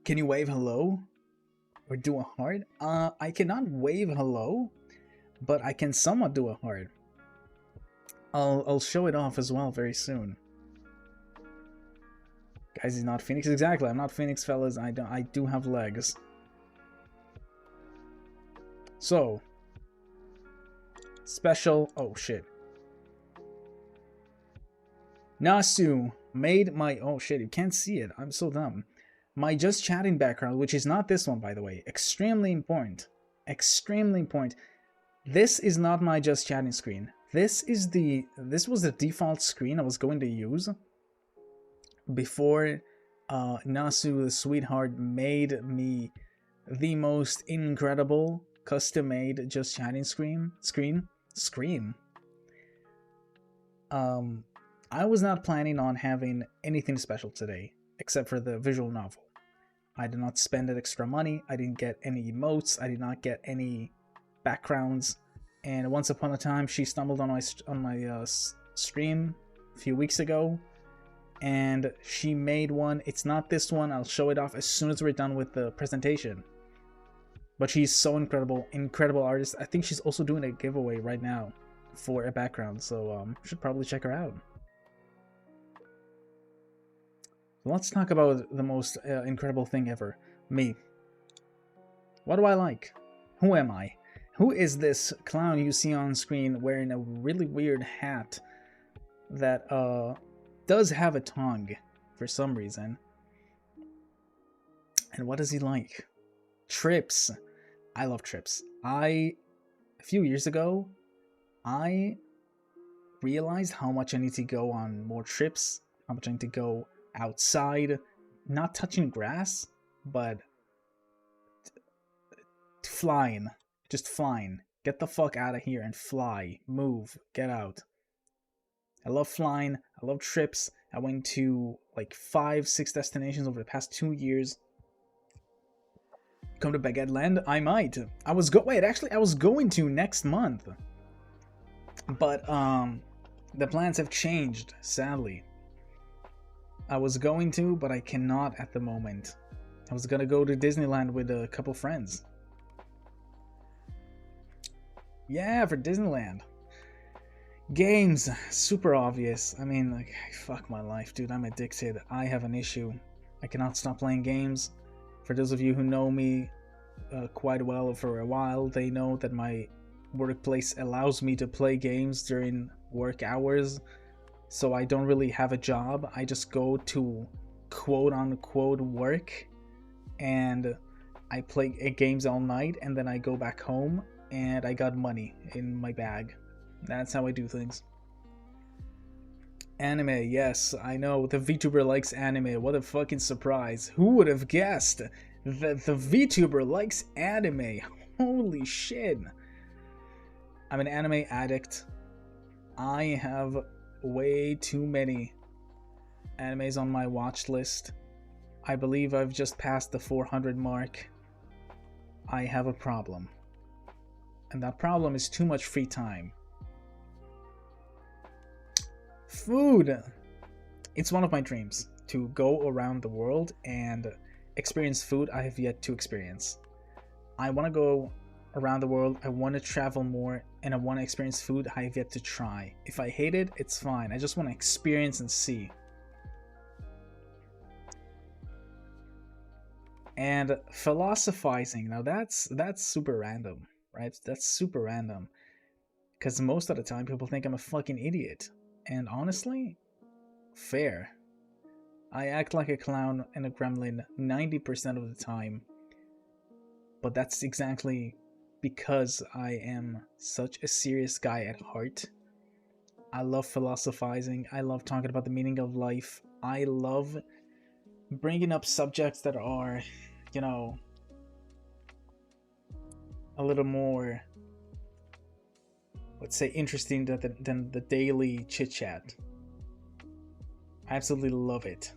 Can you wave hello? Or do a heart? I cannot wave hello, but I can somewhat do a heart. I'll show it off as well very soon. Guys, he's not Phoenix. Exactly, I'm not Phoenix, fellas. I do have legs. So, special. Oh shit. Nasu made my... Oh shit, you can't see it. I'm so dumb. My just chatting background, which is not this one, by the way. Extremely important. Extremely important. This is not my just chatting screen. This was the default screen I was going to use before Nasu the sweetheart made me the most incredible custom-made just chatting screen. I was not planning on having anything special today, except for the visual novel. I did not spend that extra money, I didn't get any emotes, I did not get any backgrounds, and once upon a time she stumbled on my stream a few weeks ago, and she made one. It's not this one, I'll show it off as soon as we're done with the presentation. But she's so incredible artist. I think she's also doing a giveaway right now for a background, so should probably check her out. Let's talk about the most incredible thing ever. Me. What do I like? Who am I? Who is this clown you see on screen wearing a really weird hat that does have a tongue for some reason? And what is he like? Trips. I love trips. A few years ago, I realized how much I need to go on more trips, how much I need to go outside, not touching grass, but flying, just flying. Get the fuck out of here and fly, move, get out. I love flying, I love trips. I went to like 5-6 destinations over the past 2 years. Come to Baguette Land? I might. I was going to next month. But the plans have changed, sadly. I was going to, but I cannot at the moment. I was gonna go to Disneyland with a couple friends. Yeah, for Disneyland. Games, super obvious. I mean, like, fuck my life, dude. I'm addicted. I have an issue. I cannot stop playing games. For those of you who know me quite well for a while, they know that my workplace allows me to play games during work hours. So I don't really have a job. I just go to quote-unquote work, and I play games all night, and then I go back home, and I got money in my bag. That's how I do things. Anime, yes, I know. The Vtuber likes anime. What a fucking surprise. Who would have guessed that the Vtuber likes anime? Holy shit. I'm an anime addict. I have way too many animes on my watch list. I believe I've just passed the 400 mark. I have a problem. And that problem is too much free time. Food! It's one of my dreams to go around the world and experience food I have yet to experience. I want to go around the world, I want to travel more, and I want to experience food I have yet to try. If I hate it, it's fine. I just want to experience and see. And philosophizing, now that's super random, right? That's super random. Because most of the time people think I'm a fucking idiot. And honestly, fair. I act like a clown and a gremlin 90% of the time. But that's exactly because I am such a serious guy at heart. I love philosophizing. I love talking about the meaning of life. I love bringing up subjects that are, you know, a little more, let's say, interesting than the daily chit-chat. I absolutely love it.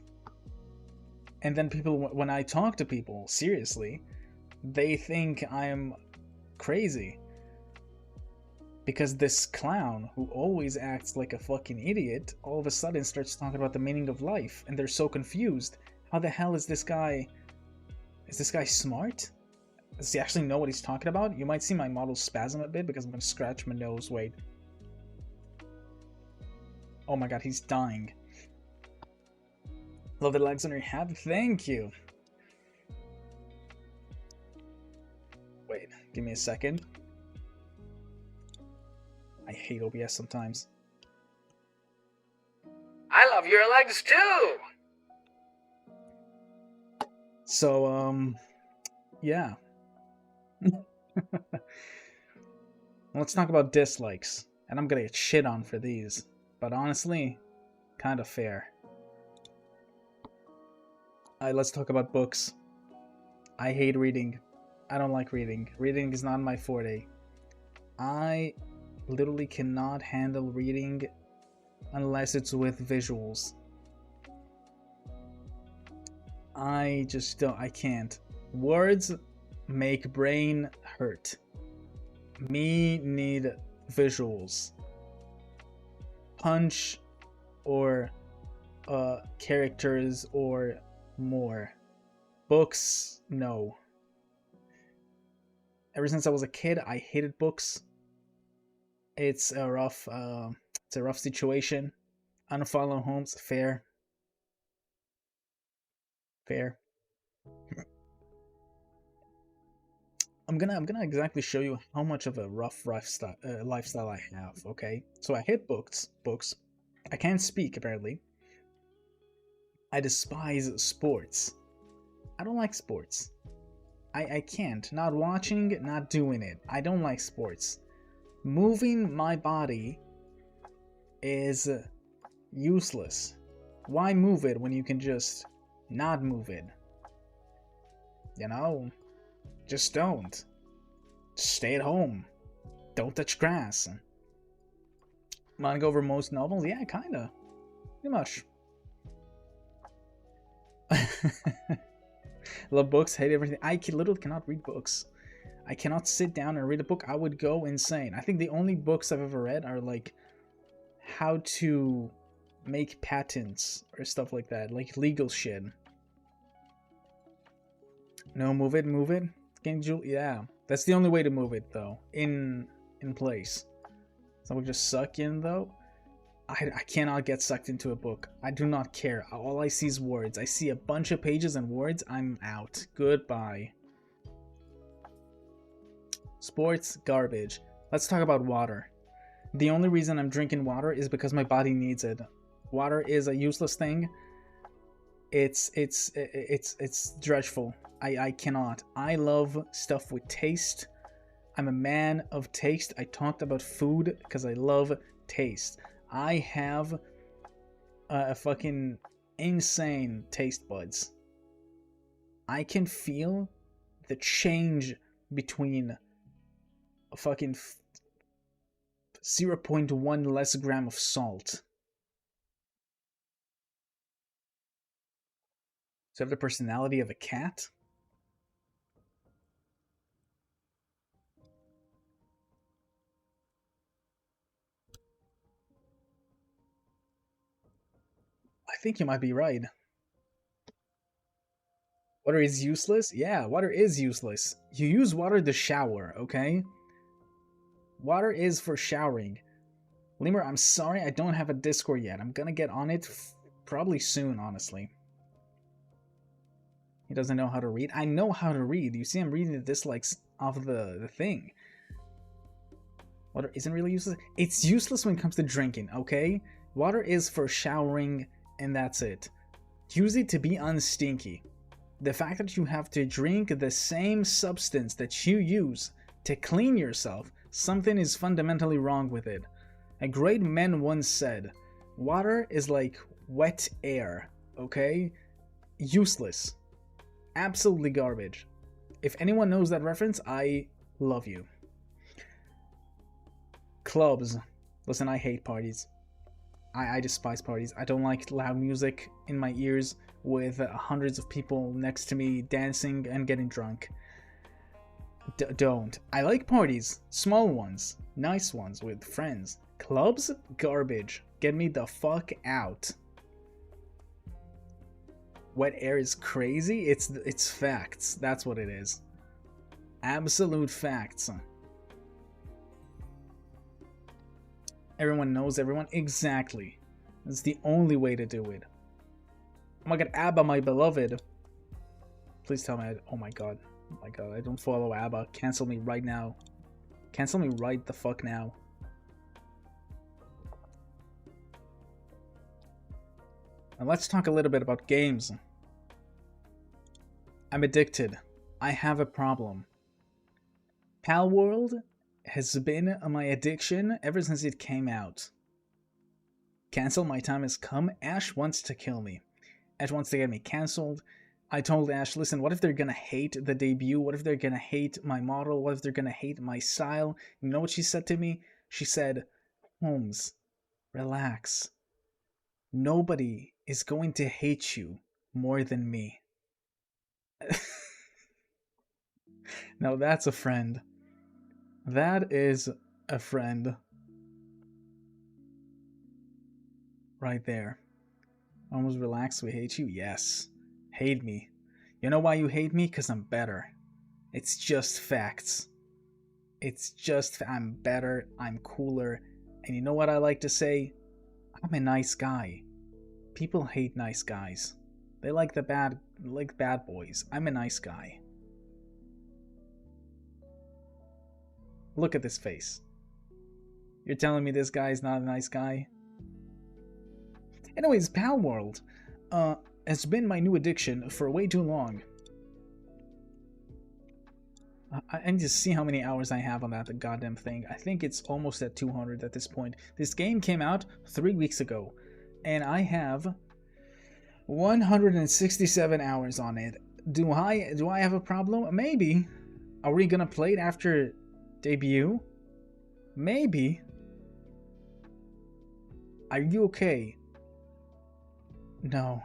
And then people, when I talk to people, seriously, they think I'm crazy. Because this clown, who always acts like a fucking idiot, all of a sudden starts talking about the meaning of life, and they're so confused. How the hell is this guy... Is this guy smart? Does he actually know what he's talking about? You might see my model spasm a bit because I'm gonna scratch my nose. Wait. Oh my god, he's dying. Love the legs on your hat. Thank you. Wait, give me a second. I hate OBS sometimes. I love your legs too! So, yeah. Let's talk about dislikes. And I'm gonna get shit on for these. But honestly, kind of fair. Let's talk about books. I hate reading. I don't like reading. Reading is not my forte. I literally cannot handle reading unless it's with visuals. I just don't, I can't. Words make brain hurt. Me need visuals. Punch or characters or more. Books, no. Ever since I was a kid, I hated books. It's a rough situation. Unfollow Holmes, fair. Fair. I'm gonna exactly show you how much of a rough lifestyle I have. Okay, so I hate books. I can't speak apparently. I despise sports. I don't like sports. I can't. Not watching, not doing it. I don't like sports. Moving my body is useless. Why move it when you can just not move it? You know? Just don't. Stay at home. Don't touch grass. Wanna go over most novels? Yeah, kinda. Pretty much. Love books, hate everything. I literally cannot read books. I cannot sit down and read a book. I would go insane. I think the only books I've ever read are like how to make patents or stuff like that, like legal shit. No, move it. Yeah, that's the only way to move it though. In place. So we just suck in though. I cannot get sucked into a book. I do not care. All I see is words. I see a bunch of pages and words. I'm out. Goodbye. Sports, garbage. Let's talk about water. The only reason I'm drinking water is because my body needs it. Water is a useless thing. It's dreadful. I cannot. I love stuff with taste. I'm a man of taste. I talked about food because I love taste. I have a fucking insane taste buds. I can feel the change between a fucking 0.1 less gram of salt. So I have the personality of a cat? I think you might be right. Water is useless? Yeah, water is useless. You use water to shower, okay? Water is for showering. Lemur, I'm sorry I don't have a Discord yet. I'm gonna get on it probably soon, honestly. He doesn't know how to read. I know how to read. You see I'm reading the dislikes off the thing. Water isn't really useless. It's useless when it comes to drinking, okay? Water is for showering, and that's it. Use it to be unstinky. The fact that you have to drink the same substance that you use to clean yourself, something is fundamentally wrong with it. A great man once said, water is like wet air, okay? Useless. Absolutely garbage. If anyone knows that reference, I love you. Clubs. Listen, I hate parties. I despise parties. I don't like loud music in my ears with hundreds of people next to me dancing and getting drunk. Don't. I like parties. Small ones. Nice ones with friends. Clubs? Garbage. Get me the fuck out. Wet air is crazy? It's facts. That's what it is. Absolute facts. Everyone knows everyone. Exactly. That's the only way to do it. Oh my god, ABBA, my beloved. Please tell me oh my god. Oh my god, I don't follow ABBA. Cancel me right now. Cancel me right the fuck now. And let's talk a little bit about games. I'm addicted. I have a problem. Pal World has been my addiction ever since it came out. Cancel, my time has come. Ash wants to kill me. Ash wants to get me cancelled. I told Ash, listen, what if they're gonna hate the debut? What if they're gonna hate my model? What if they're gonna hate my style? You know what she said to me? She said, Holmes, Relax. Nobody is going to hate you more than me. Now that's a friend. That is a friend. Right there. Almost relax, we hate you? Yes. Hate me. You know why you hate me? Because I'm better. It's just facts. It's just I'm better, I'm cooler, and you know what I like to say? I'm a nice guy. People hate nice guys. They like bad boys. I'm a nice guy. Look at this face. You're telling me this guy is not a nice guy? Anyways, Pal World has been my new addiction for way too long. I need to see how many hours I have on that goddamn thing. I think it's almost at 200 at this point. This game came out 3 weeks ago, and I have 167 hours on it. Do I have a problem? Maybe. Are we gonna play it after debut? Maybe. Are you okay? No.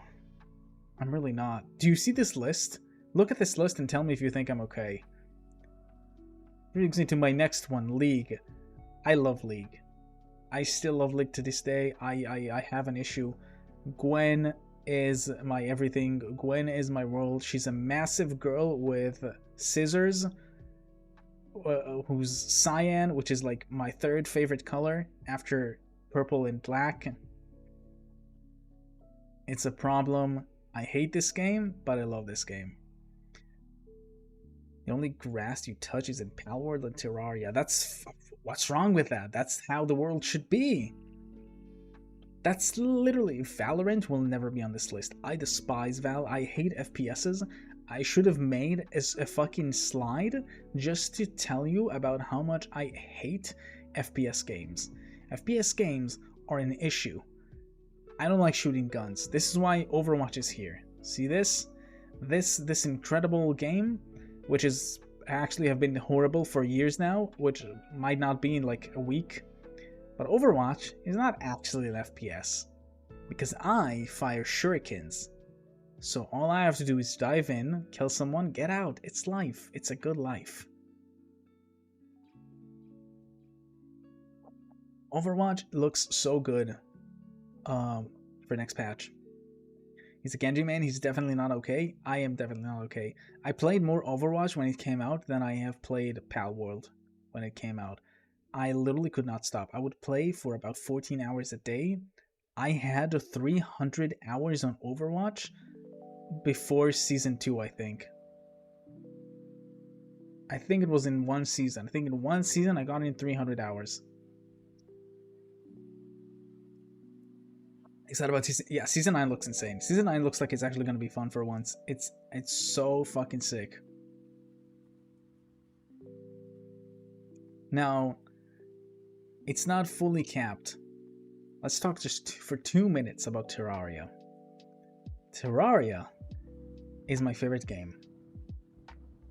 I'm really not. Do you see this list? Look at this list and tell me if you think I'm okay. Brings me to my next one, League. I love League. I still love League to this day. I have an issue. Gwen is my everything. Gwen is my world. She's a massive girl with scissors, who's cyan, which is like my third favorite color after purple and black. It's a problem. I hate this game, but I love this game. The only grass you touch is in Pal World and Terraria. What's wrong with that? That's how the world should be. That's literally... Valorant will never be on this list. I despise Val. I hate FPSs. I should have made a fucking slide just to tell you about how much I hate FPS games. FPS games are an issue. I don't like shooting guns. This is why Overwatch is here. See this? This incredible game, which is actually have been horrible for years now, which might not be in like a week. But Overwatch is not actually an FPS, because I fire shurikens. So all I have to do is dive in, kill someone, get out. It's life. It's a good life. Overwatch looks so good for next patch. He's a Genji man. He's definitely not okay. I am definitely not okay. I played more Overwatch when it came out than I have played Pal World when it came out. I literally could not stop. I would play for about 14 hours a day. I had 300 hours on Overwatch before Season 2, I think. I think it was in one season. I think in one season I got in 300 hours. Excited about season... Yeah, Season 9 looks insane. Season 9 looks like it's actually going to be fun for once. It's so fucking sick. Now, it's not fully capped. Let's talk just for 2 minutes about Terraria. Terraria is my favorite game.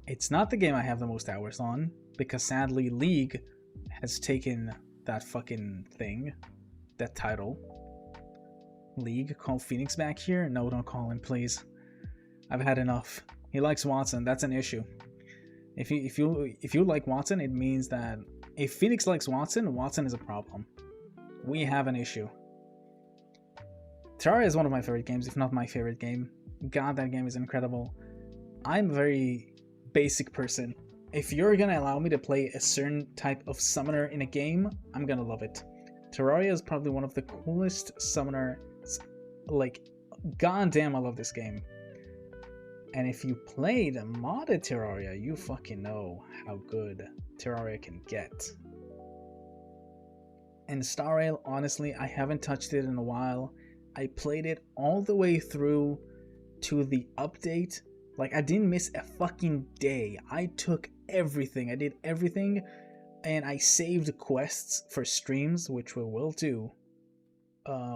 It's not the game I have the most hours on, because sadly League has taken that fucking thing, that title. League, call Phoenix back here? No, don't call him, please. I've had enough. He likes Watson, that's an issue. If you like Watson, it means that if Phoenix likes Watson, Watson is a problem. We have an issue. Terraria is one of my favorite games, if not my favorite game. God, that game is incredible. I'm a very basic person. If you're gonna allow me to play a certain type of summoner in a game, I'm gonna love it. Terraria is probably one of the coolest summoner. Like, goddamn, I love this game. And if you played modded Terraria, you fucking know how good Terraria can get. And Star Rail, honestly, I haven't touched it in a while. I played it all the way through to the update. Like, I didn't miss a fucking day. I took everything. I did everything. And I saved quests for streams, which we will do.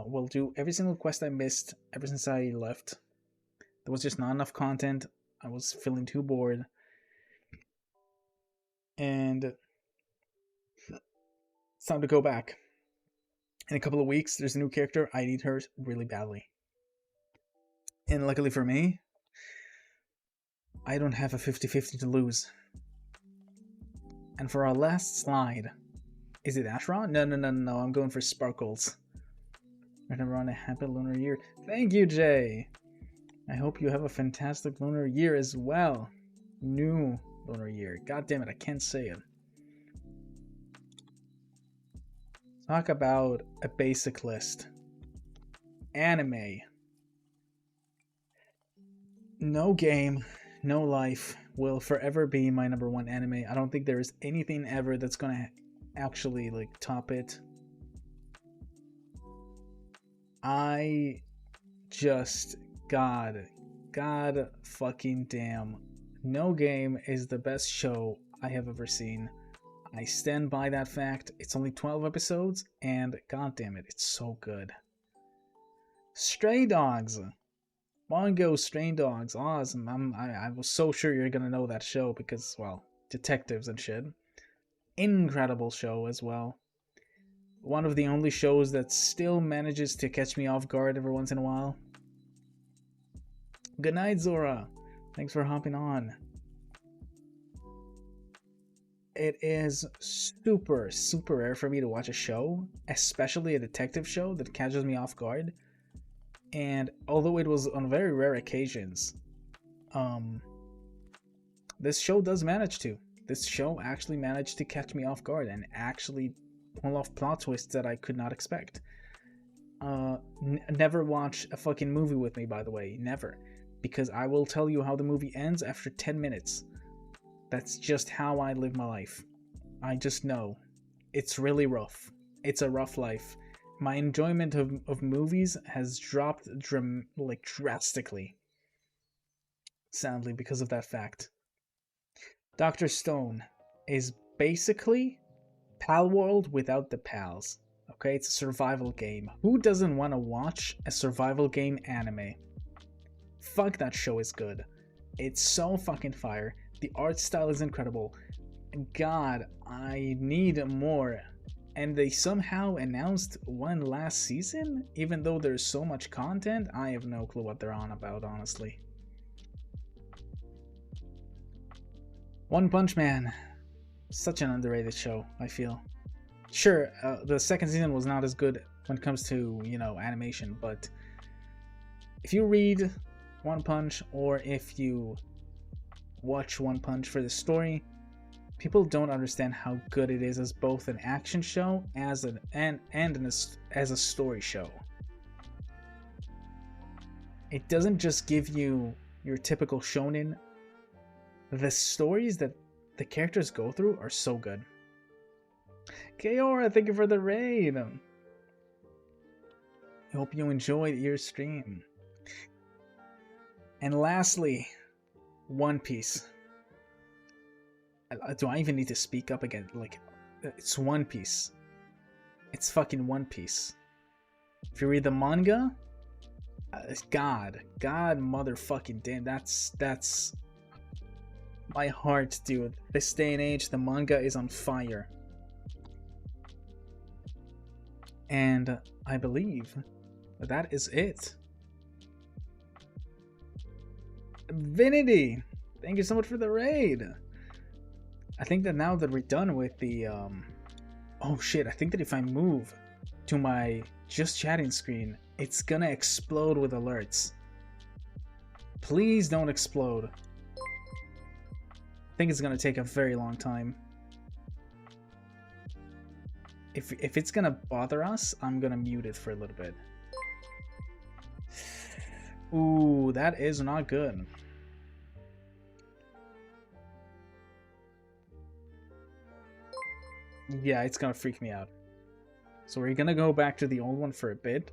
We'll do every single quest I missed ever since I left. There was just not enough content. I was feeling too bored. And it's time to go back. In a couple of weeks, there's a new character. I need her really badly. And luckily for me, I don't have a 50-50 to lose. And for our last slide, is it Ashron? No, I'm going for Sparkles. We're gonna run a happy lunar year. Thank you, Jay! I hope you have a fantastic lunar year as well. New lunar year. God damn it, I can't say it. Talk about a basic list. Anime. No game, no life will forever be my number one anime. I don't think there is anything ever that's gonna actually like top it. I just God fucking damn. No Game is the best show I have ever seen. I stand by that fact. It's only 12 episodes, and god damn it, it's so good. Stray Dogs. Mongo Stray Dogs. Awesome. I was so sure you're gonna know that show because, well, detectives and shit. Incredible show as well. One of the only shows that still manages to catch me off guard every once in a while. Good night, Zora. Thanks for hopping on. It is super rare for me to watch a show, especially a detective show that catches me off guard. And although it was on very rare occasions, this show does manage to. This show actually managed to catch me off guard and actually pull off plot twists that I could not expect. Never watch a fucking movie with me, by the way. Never. Because I will tell you how the movie ends after 10 minutes. That's just how I live my life. I just know. It's really rough. It's a rough life. My enjoyment of movies has dropped drastically. Sadly, because of that fact. Dr. Stone is basically Pal World without the pals. Okay, it's a survival game. Who doesn't want to watch a survival game anime? Fuck, that show is good. It's so fucking fire. The art style is incredible. God, I need more. And they somehow announced one last season? Even though there's so much content, I have no clue what they're on about, honestly. One Punch Man. Such an underrated show, I feel. Sure, the second season was not as good when it comes to, animation, but if you read One Punch or if you watch One Punch for the story, people don't understand how good it is as both an action show as as a story show. It doesn't just give you your typical shonen. The stories that the characters go through are so good. Kaora, thank you for the raid. I hope you enjoyed your stream. And lastly, One Piece. Do I even need to speak up again? Like, it's One Piece. It's fucking One Piece. If you read the manga, God motherfucking damn, that's my heart, dude. This day and age, the manga is on fire. And I believe that is it. Vinity, thank you so much for the raid. I think that now that we're done with the oh shit, I think that if I move to my just chatting screen, it's gonna explode with alerts. Please don't explode. I think it's gonna take a very long time. If it's gonna bother us, I'm gonna mute it for a little bit. Ooh, that is not good. Yeah, it's gonna freak me out. So we're gonna go back to the old one for a bit.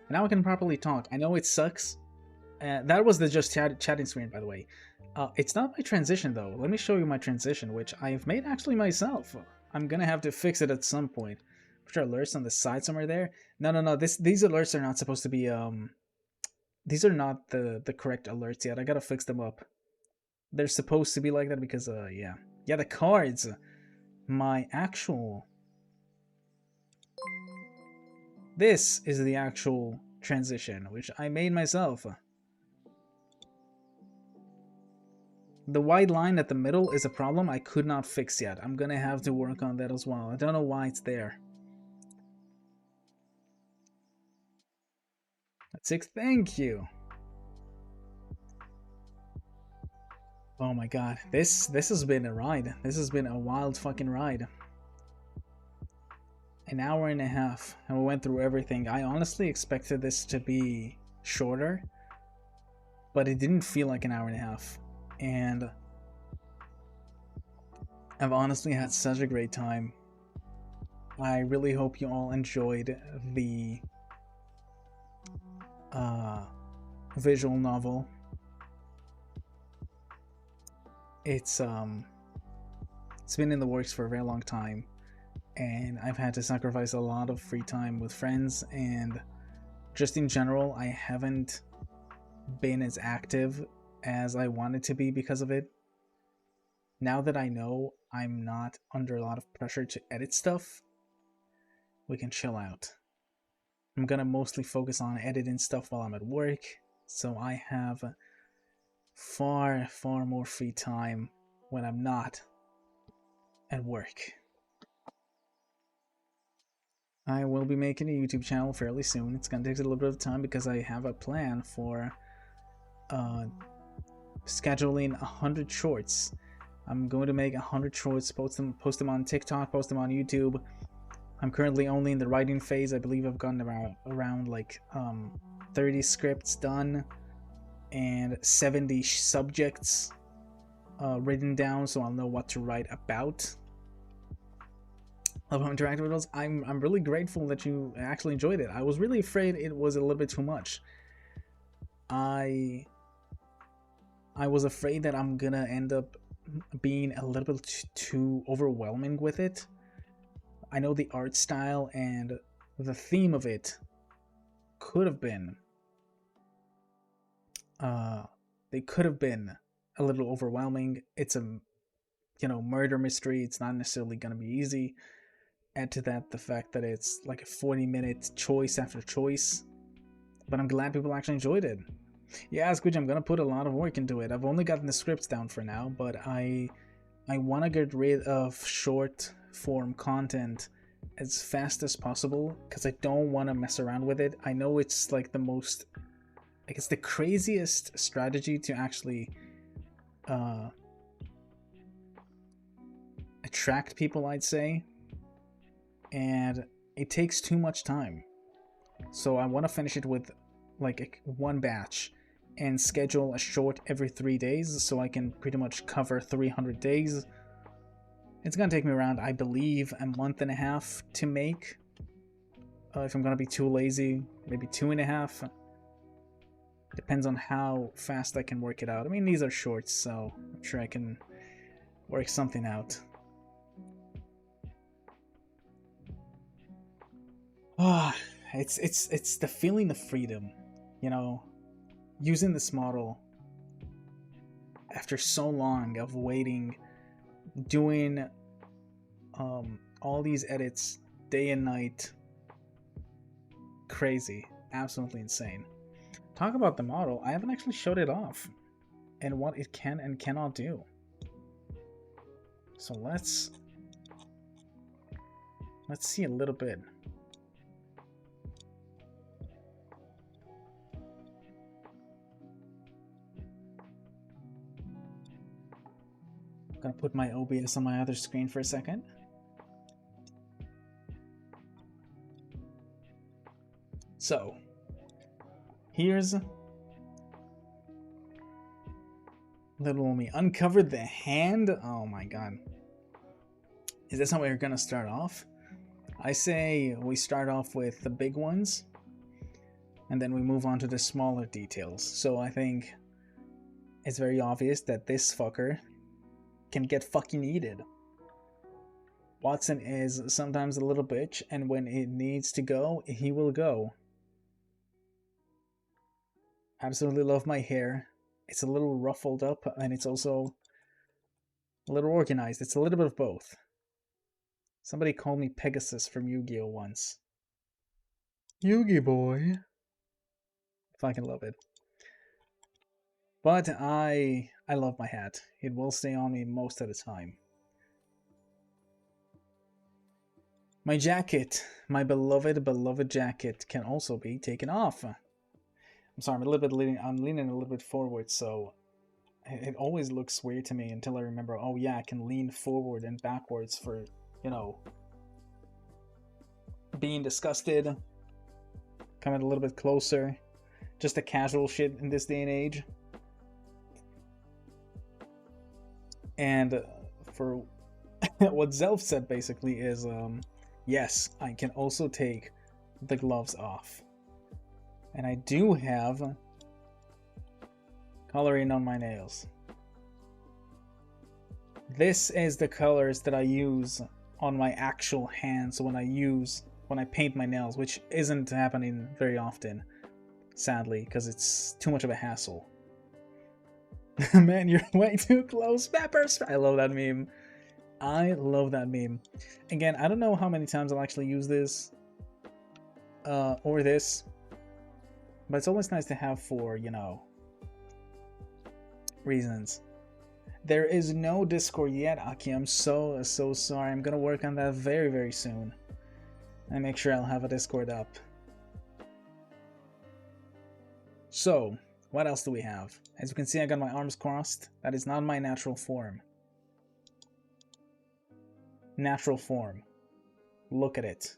Now I can properly talk. I know it sucks. That was the just chatting screen, by the way. It's not my transition, though. Let me show you my transition, which I have made actually myself. I'm gonna have to fix it at some point. Put your alerts on the side somewhere there. No. These alerts are not supposed to be, These are not the correct alerts yet. I gotta fix them up. They're supposed to be like that because, yeah. Yeah, the cards! my actual... This is the actual transition, which I made myself. The white line at the middle is a problem I could not fix yet. I'm gonna have to work on that as well. I don't know why it's there. That's 6. Thank you. Oh my god. This has been a ride. This has been a wild fucking ride. An hour and a half, and we went through everything. I honestly expected this to be shorter, but it didn't feel like an hour and a half. And I've honestly had such a great time. I really hope you all enjoyed the visual novel. It's been in the works for a very long time, and I've had to sacrifice a lot of free time with friends, and just in general I haven't been as active as I wanted to be because of it. Now that I know I'm not under a lot of pressure to edit stuff, we can chill out. I'm gonna mostly focus on editing stuff while I'm at work, so I have far more free time when I'm not at work. I will be making a YouTube channel fairly soon. It's gonna take a little bit of time because I have a plan for scheduling 100 shorts. I'm going to make 100 shorts, post them on TikTok, post them on YouTube. I'm currently only in the writing phase. I believe I've gotten around like 30 scripts done and 70 subjects written down, so I'll know what to write about. Love how interactive it was. I'm really grateful that you actually enjoyed it. I was really afraid it was a little bit too much. I was afraid that I'm gonna end up being a little bit too overwhelming with it. I know the art style and the theme of it could have been they could have been a little overwhelming. It's a murder mystery. It's not necessarily gonna be easy. Add to that the fact that it's like a 40-minute choice after choice, but I'm glad people actually enjoyed it. Yeah, Squidge, I'm gonna put a lot of work into it. I've only gotten the scripts down for now, but I want to get rid of short form content as fast as possible because I don't want to mess around with it. I know it's like it's the craziest strategy to actually attract people, I'd say, and it takes too much time. So I want to finish it with like one batch and schedule a short every 3 days so I can pretty much cover 300 days. It's gonna take me around, I believe, a month and a half to make. If I'm gonna be too lazy, maybe 2.5. Depends on how fast I can work it out. I mean, these are shorts, so I'm sure I can work something out. It's the feeling of freedom, using this model after so long of waiting, doing all these edits day and night. Crazy, absolutely insane. Talk about the model, I haven't actually showed it off and what it can and cannot do. So let's see a little bit. Gonna put my OBS on my other screen for a second. So, here's little me. Uncovered the hand? Oh my god. Is this how we're gonna start off? I say we start off with the big ones, and then we move on to the smaller details. So I think it's very obvious that this fucker can get fucking eaten. Watson is sometimes a little bitch, and when it needs to go, he will go. Absolutely love my hair. It's a little ruffled up, and it's also a little organized. It's a little bit of both. Somebody called me Pegasus from Yu-Gi-Oh! Once. Yu-Gi boy. Fucking love it. But I love my hat. It will stay on me most of the time. My jacket, my beloved jacket, can also be taken off. I'm sorry, I'm leaning a little bit forward, so it always looks weird to me until I remember, oh yeah, I can lean forward and backwards for, you know, being disgusted, coming a little bit closer, just a casual shit in this day and age. And for what Zelf said basically is, yes, I can also take the gloves off. And I do have coloring on my nails. This is the colors that I use on my actual hands when I paint my nails, which isn't happening very often, sadly, because it's too much of a hassle. Man, you're way too close, Peppers! I love that meme. I love that meme. Again, I don't know how many times I'll actually use this, or this, but it's always nice to have for, you know, reasons. There is no Discord yet, Aki. I'm so sorry. I'm gonna work on that very, very soon. And make sure I'll have a Discord up. So, what else do we have? As you can see, I got my arms crossed. That is not my natural form. Natural form. Look at it.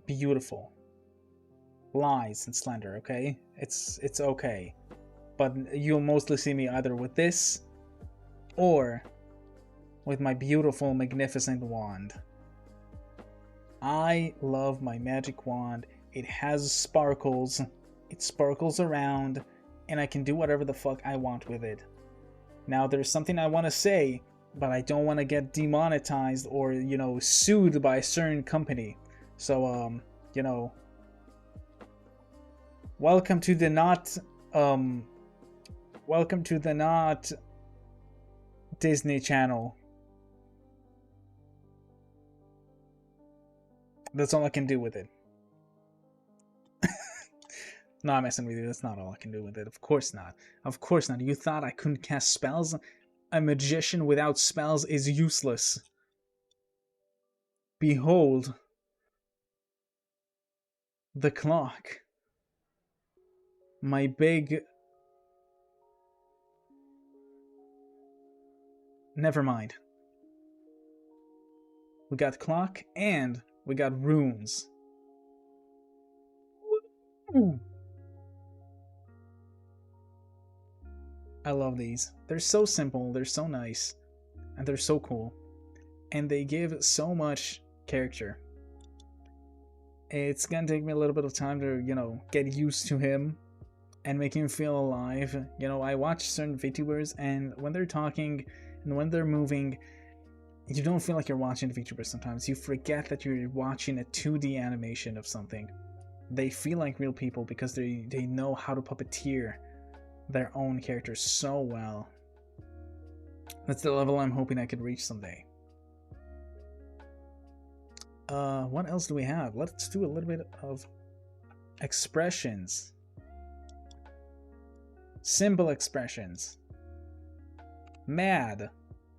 Beautiful. Lies and slender, okay? It's okay. But you'll mostly see me either with this or with my beautiful, magnificent wand. I love my magic wand. It has sparkles. It sparkles around, and I can do whatever the fuck I want with it. Now, there's something I want to say, but I don't want to get demonetized or, you know, sued by a certain company. So, you know, welcome to the not Disney Channel. That's all I can do with it. No, I'm messing with you. That's not all I can do with it. Of course not. Of course not. You thought I couldn't cast spells? A magician without spells is useless. Behold the clock. My big... Never mind. We got clock and we got runes. Woo! I love these. They're so simple, they're so nice, and they're so cool. And they give so much character. It's gonna take me a little bit of time to, you know, get used to him and make him feel alive. You know, I watch certain VTubers, and when they're talking and when they're moving, you don't feel like you're watching VTubers sometimes. You forget that you're watching a 2D animation of something. They feel like real people because they know how to puppeteer their own characters so well. That's the level I'm hoping I could reach someday. What else do we have? Let's do a little bit of expressions. Simple expressions. Mad.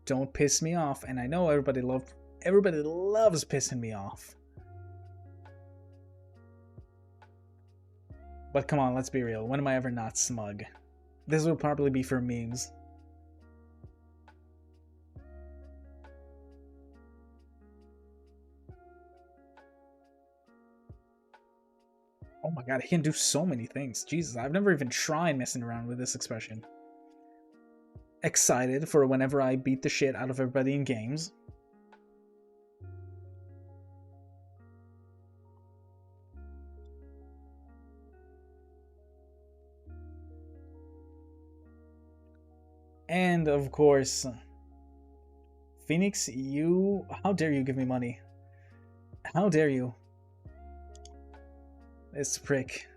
Don't piss me off. And I know everybody loves pissing me off. But come on, let's be real. When am I ever not smug? This will probably be for memes. Oh my god, he can do so many things. Jesus, I've never even tried messing around with this expression. Excited for whenever I beat the shit out of everybody in games. And of course, Phoenix, how dare you give me money? How dare you? This prick.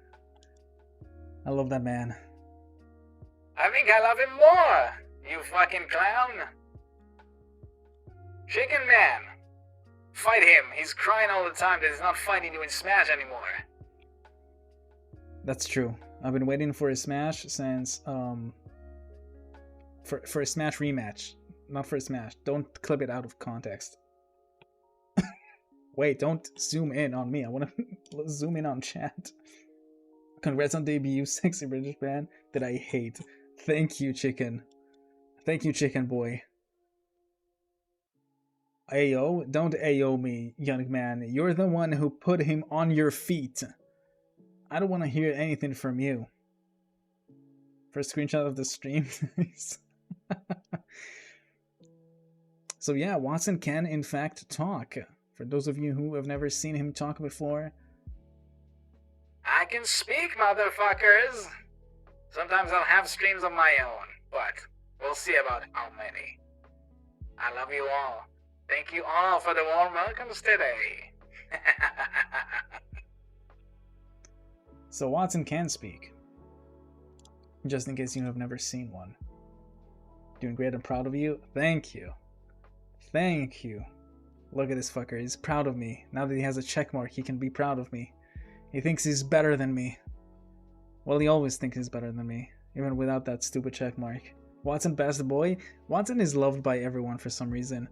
I love that man. I think I love him more, you fucking clown. Chicken Man, Fight him. He's crying all the time that he's not fighting you in Smash anymore. That's true. I've been waiting for a Smash since for a Smash rematch, not for a Smash. Don't clip it out of context. Wait, don't zoom in on me. I want to zoom in on chat. Congrats on debut, sexy British man that I hate. Thank you, chicken. Thank you, chicken boy. Ayo, don't Ayo me, young man. You're the one who put him on your feet. I don't want to hear anything from you. First screenshot of the stream. So yeah, Watson can in fact talk. For those of you who have never seen him talk before. I can speak, motherfuckers. Sometimes I'll have streams of my own, but we'll see about how many. I love you all. Thank you all for the warm welcomes today. So Watson can speak. Just in case you have never seen one. Doing great, I'm proud of you. Thank you. Thank you. Look at this fucker, he's proud of me. Now that he has a check mark, he can be proud of me. He thinks he's better than me. Well, he always thinks he's better than me, even without that stupid check mark. Watson, best boy. Watson is loved by everyone for some reason.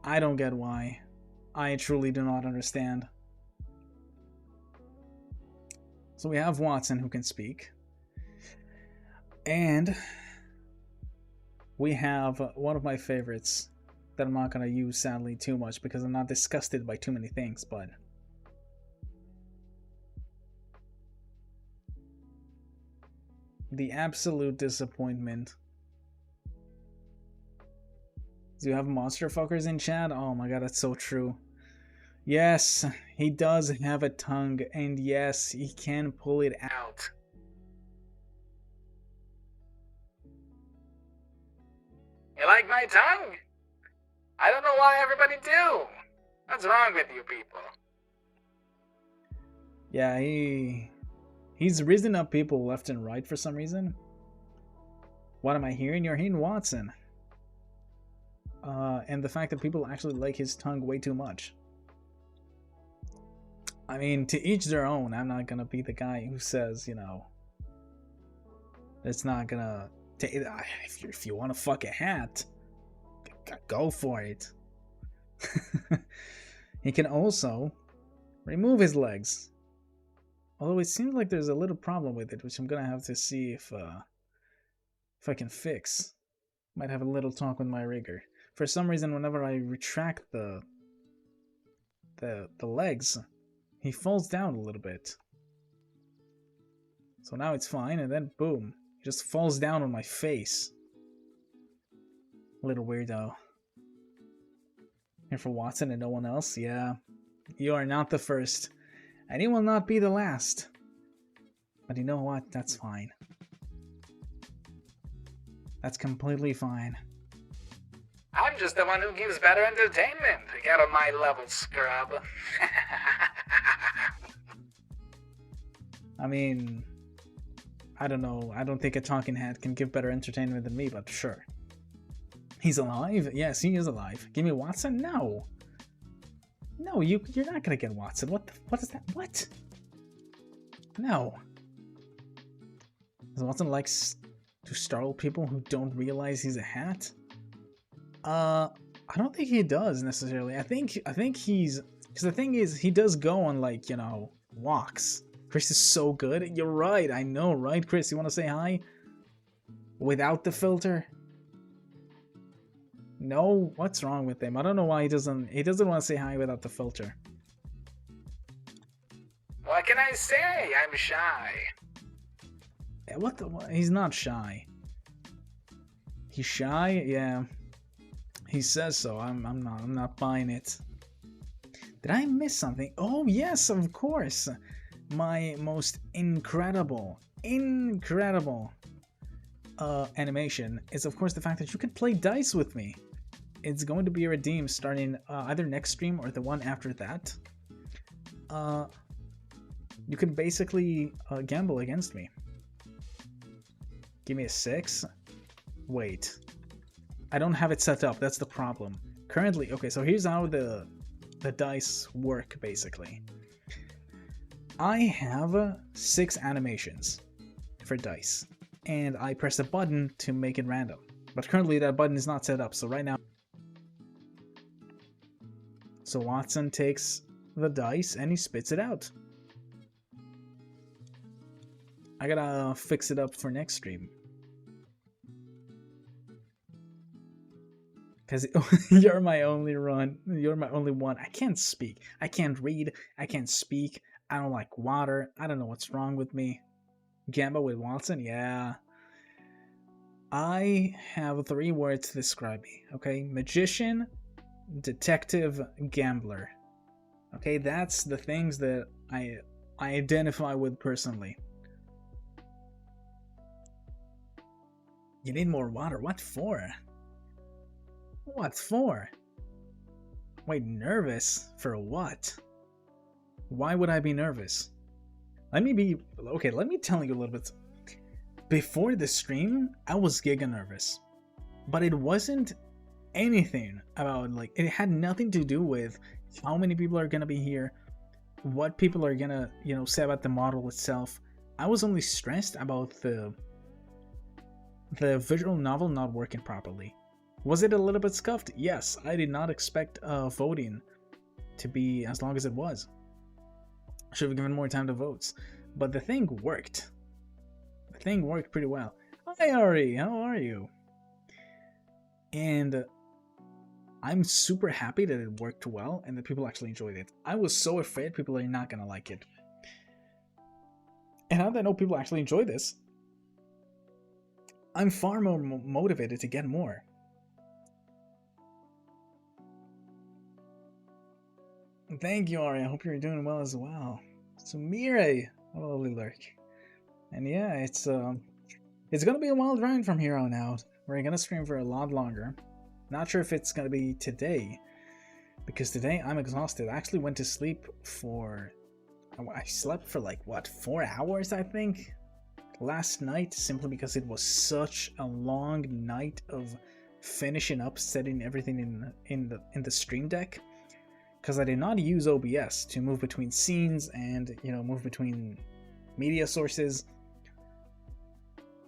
I don't get why. I truly do not understand. So we have Watson who can speak. And we have one of my favorites that I'm not going to use sadly too much because I'm not disgusted by too many things, but the absolute disappointment. Do you have monster fuckers in chat? Oh my god, that's so true. Yes, he does have a tongue, and yes, he can pull it out. You like my tongue? I don't know why everybody do. What's wrong with you people? Yeah, he's risen up people left and right for some reason. What am I hearing? You're hearing Watson. And the fact that people actually like his tongue way too much. I mean, to each their own. I'm not gonna be the guy who says, you know, it's not gonna take. If you want to fuck a hat, go for it. He can also remove his legs. Although it seems like there's a little problem with it, which I'm gonna have to see if I can fix. Might have a little talk with my rigger. For some reason, whenever I retract the legs, he falls down a little bit. So now it's fine, and then boom, he just falls down on my face. Little weirdo. Here for Watson and no one else? Yeah. You are not the first. And you will not be the last. But you know what? That's fine. That's completely fine. I'm just the one who gives better entertainment. Get on my level, scrub. I mean, I don't know. I don't think a talking hat can give better entertainment than me, but sure. He's alive? Yes, he is alive. Give me Watson? No. No, you're not gonna get Watson. What is that? What? No. Does Watson likes to startle people who don't realize he's a hat? I don't think he does necessarily. I think he's, because the thing is, he does go on, like, you know, walks. Chris is so good. You're right. I know, right, Chris? You want to say hi? Without the filter? No, what's wrong with him? I don't know why he doesn't want to say hi without the filter. What can I say? I'm shy. What? He's not shy. He's shy? Yeah. He says so. I'm not buying it. Did I miss something? Oh yes, of course. My most incredible animation is of course the fact that you can play dice with me. It's going to be redeemed starting either next stream or the one after that. You can basically gamble against me. Give me a 6. Wait. I don't have it set up. That's the problem. Currently, okay, so here's how the the dice work, basically. I have 6 animations for dice, and I press a button to make it random. But currently that button is not set up, so right now... So Watson takes the dice and he spits it out. I gotta fix it up for next stream. Because you're my only one. You're my only one. I can't speak. I can't read. I can't speak. I don't like water. I don't know what's wrong with me. Gamba with Watson? Yeah. I have 3 words to describe me. Okay? Magician, detective, gambler. Okay? That's the things that I identify with personally. You need more water. What for? What for? Wait, nervous? For what? Why would I be nervous? Let me tell you a little bit. Before the stream, I was giga nervous. But it wasn't anything about, like, it had nothing to do with how many people are gonna be here, what people are gonna, say about the model itself. I was only stressed about the visual novel not working properly. Was it a little bit scuffed? Yes, I did not expect voting to be as long as it was. Should have given more time to votes. But the thing worked. The thing worked pretty well. Hi Ari, how are you? And I'm super happy that it worked well and that people actually enjoyed it. I was so afraid people are not gonna like it. And now that I know people actually enjoy this, I'm far more motivated to get more. Thank you, Ari. I hope you're doing well as well. So Mirai, a lovely lurk. And yeah, it's gonna be a wild ride from here on out. We're gonna stream for a lot longer. Not sure if it's gonna be today, because today I'm exhausted. I actually went to sleep I slept for like what, 4 hours I think last night, simply because it was such a long night of finishing up setting everything in the stream deck. Because I did not use OBS to move between scenes and, move between media sources.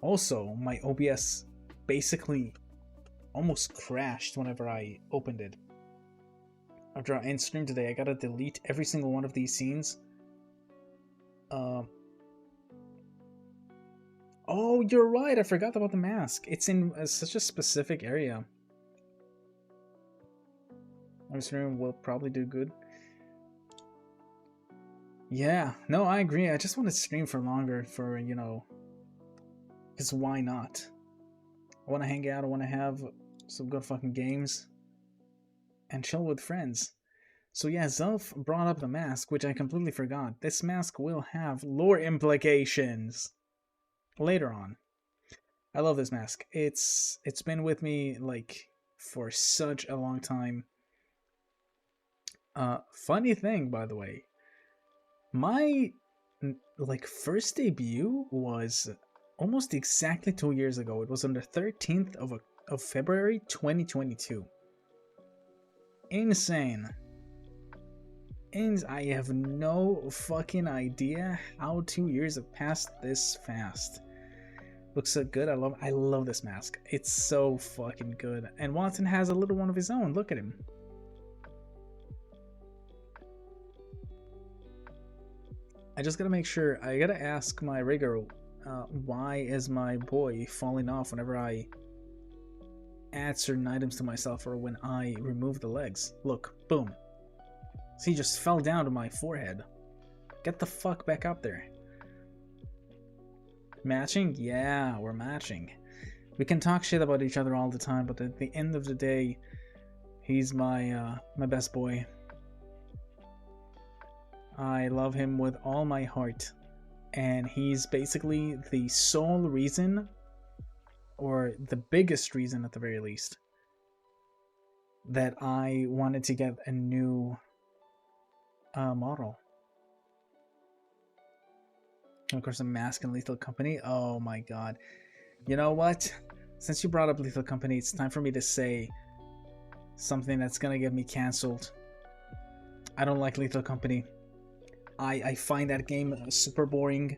Also, my OBS basically almost crashed whenever I opened it. After I end stream today, I gotta delete every single one of these scenes. Oh, you're right, I forgot about the mask. It's in such a specific area. I'm streaming will probably do good. Yeah, no, I agree. I just want to stream for longer for, because why not? I want to hang out, I want to have some good fucking games and chill with friends. So yeah, Zelf brought up the mask, which I completely forgot. This mask will have lore implications later on. I love this mask. It's been with me like for such a long time. Funny thing, by the way, my first debut was almost exactly 2 years ago. It was on the 13th of February 2022. Insane. And I have no fucking idea how 2 years have passed this fast. Looks so good. I love this mask. It's so fucking good. And Watson has a little one of his own. Look at him. I just gotta make sure. I gotta ask my rigger, why is my boy falling off whenever I add certain items to myself or when I remove the legs? Look, boom. See, he just fell down to my forehead. Get the fuck back up there. Matching? Yeah, we're matching. We can talk shit about each other all the time, but at the end of the day, he's my best boy. I love him with all my heart, and he's basically the sole reason, or the biggest reason at the very least, that I wanted to get a new model. Of course, a mask and Lethal Company. Oh my god. You know what? Since you brought up Lethal Company, it's time for me to say something that's gonna get me cancelled. I don't like Lethal Company. I find that game super boring.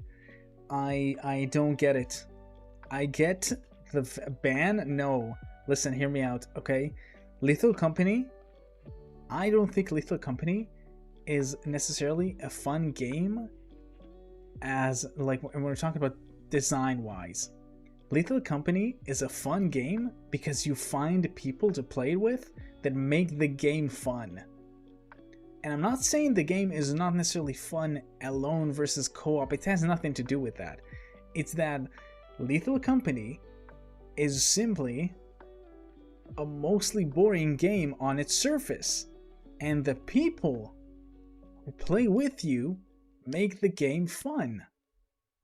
I don't get it. I get the ban. No, listen, hear me out, okay? Lethal Company. I don't think Lethal Company is necessarily a fun game. As like when we're talking about design wise, Lethal Company is a fun game because you find people to play with that make the game fun. And I'm not saying the game is not necessarily fun alone versus co-op. It has nothing to do with that. It's that Lethal Company is simply a mostly boring game on its surface. And the people who play with you make the game fun.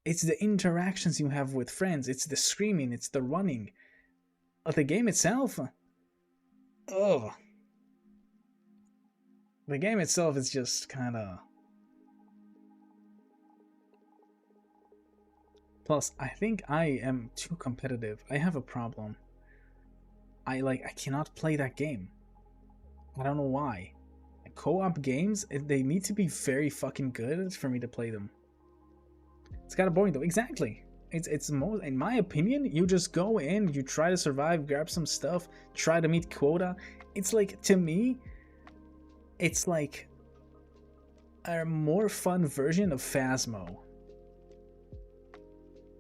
It's the interactions you have with friends. It's the screaming. It's the running. The game itself... Ugh. The game itself is just kind of... Plus, I think I am too competitive. I have a problem. I cannot play that game. I don't know why. Co-op games, they need to be very fucking good for me to play them. It's kind of boring though. Exactly. It's more, in my opinion, you just go in, you try to survive, grab some stuff, try to meet quota. It's like, to me, it's like a more fun version of Phasmo.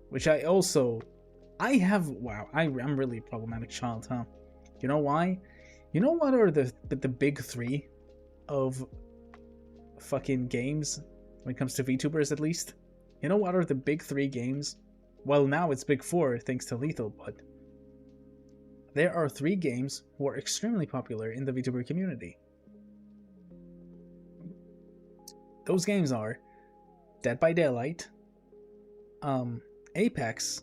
Which I have, wow, I'm really a problematic child, huh? You know why? You know what are the big three of fucking games when it comes to VTubers, at least? You know what are the big three games? Well, now it's big four thanks to Lethal, but there are three games who are extremely popular in the VTuber community. Those games are Dead by Daylight, Apex,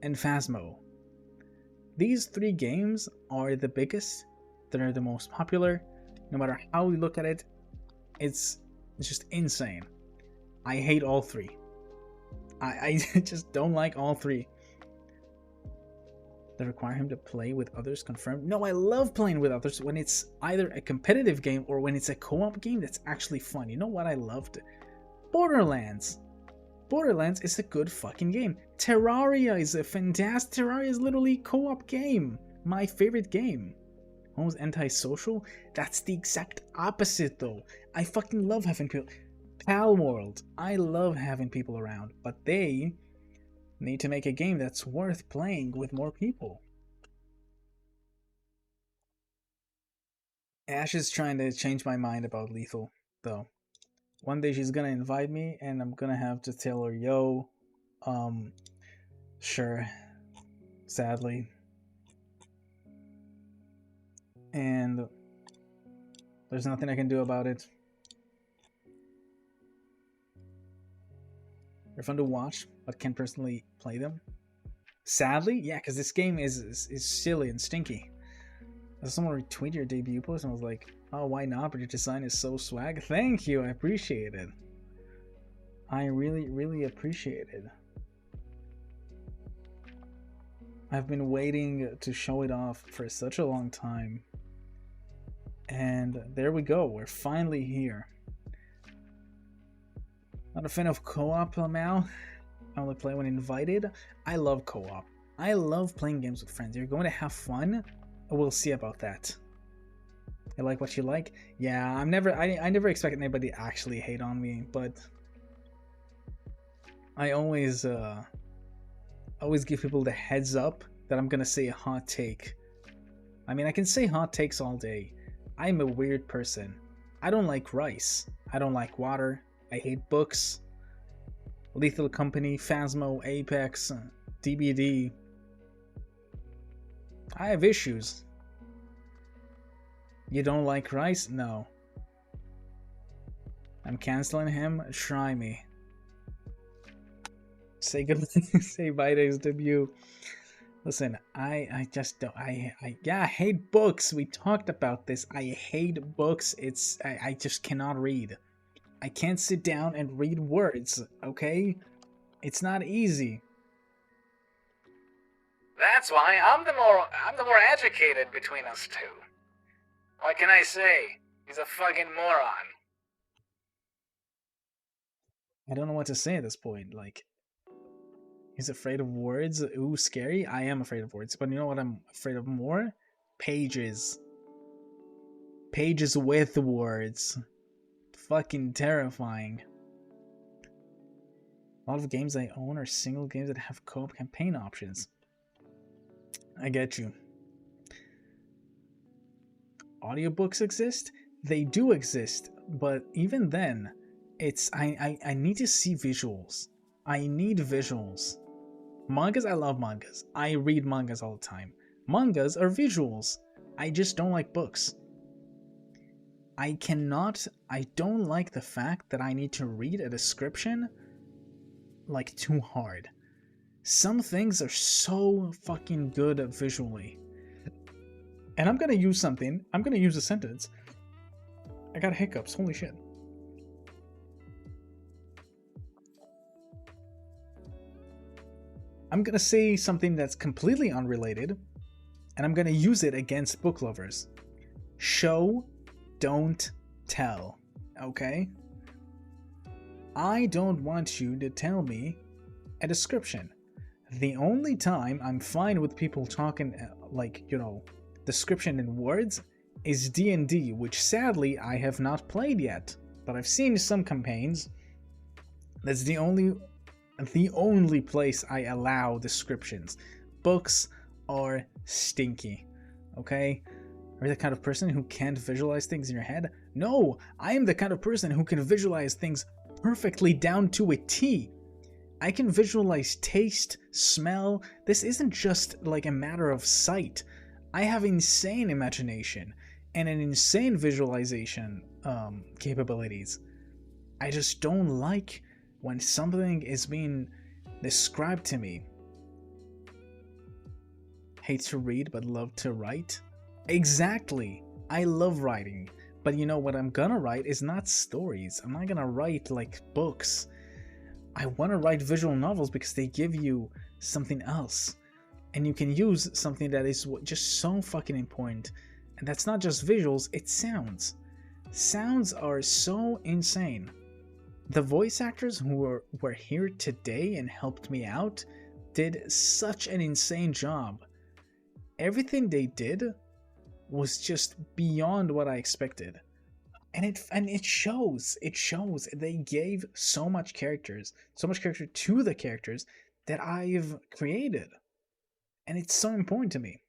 and Phasmo. These three games are the biggest, they're the most popular. No matter how we look at it, it's just insane. I hate all three. I just don't like all three. They require him to play with others, confirmed. No, I love playing with others when it's either a competitive game or when it's a co-op game that's actually fun. You know what I loved? Borderlands. Borderlands is a good fucking game. Terraria is a fantastic... Terraria is literally a co-op game. My favorite game. Holmes antisocial? That's the exact opposite though. I fucking love having people... Palworld. I love having people around, but they need to make a game that's worth playing with more people. Ash is trying to change my mind about Lethal, though. One day she's gonna invite me, and I'm gonna have to tell her, yo, sure, sadly. And there's nothing I can do about it. They're fun to watch, but can't personally play them. Sadly, yeah, because this game is silly and stinky. Someone retweeted your debut post and I was like, oh, why not? But your design is so swag. Thank you, I appreciate it. I really, really appreciate it. I've been waiting to show it off for such a long time. And there we go, we're finally here. Not a fan of co-op, Mal. I only play when invited. I love co-op. I love playing games with friends. You're going to have fun. We'll see about that. You like what you like? Yeah, I never expect anybody to actually hate on me, but I always give people the heads up that I'm gonna say a hot take. I mean, I can say hot takes all day. I'm a weird person. I don't like rice. I don't like water. I hate books. Lethal Company, Phasmo, Apex, DBD. I have issues. You don't like rice? No. I'm canceling him? Try me. Say goodbye. Say bye to his debut. Listen, I just don't. I hate books. We talked about this. I hate books. I just cannot read. I can't sit down and read words, okay? It's not easy. That's why I'm the more educated between us two. What can I say? He's a fucking moron. I don't know what to say at this point. Like, he's afraid of words. Ooh, scary. I am afraid of words. But you know what I'm afraid of more? Pages. Pages with words. Fucking terrifying. A lot of games I own are single games that have co-op campaign options. I get you. Audiobooks exist? They do exist, but even then, it's I need to see visuals. I need visuals. Mangas, I love mangas. I read mangas all the time. Mangas are visuals. I just don't like books. I don't like the fact that I need to read a description like too hard. Some things are so fucking good visually. And I'm gonna use something. I'm gonna use a sentence. I got hiccups. Holy shit. I'm gonna say something that's completely unrelated, and I'm gonna use it against book lovers. Show, don't tell. Okay? I don't want you to tell me a description. The only time I'm fine with people talking, description in words is D&D, which sadly I have not played yet, but I've seen some campaigns. That's the only place I allow descriptions. Books are stinky, okay? Are you the kind of person who can't visualize things in your head? No, I am the kind of person who can visualize things perfectly down to a T. I can visualize taste, smell. This isn't just like a matter of sight. I have insane imagination and an insane visualization capabilities. I just don't like when something is being described to me. Hate to read but love to write? Exactly. I love writing. But you know what I'm gonna write is not stories. I'm not gonna write like books. I want to write visual novels because they give you something else. And you can use something that is just so fucking important. And that's not just visuals, it's sounds. Sounds are so insane. The voice actors who were here today and helped me out did such an insane job. Everything they did was just beyond what I expected. And it shows. It shows. They gave so much character to the characters that I've created. And it's so important to me.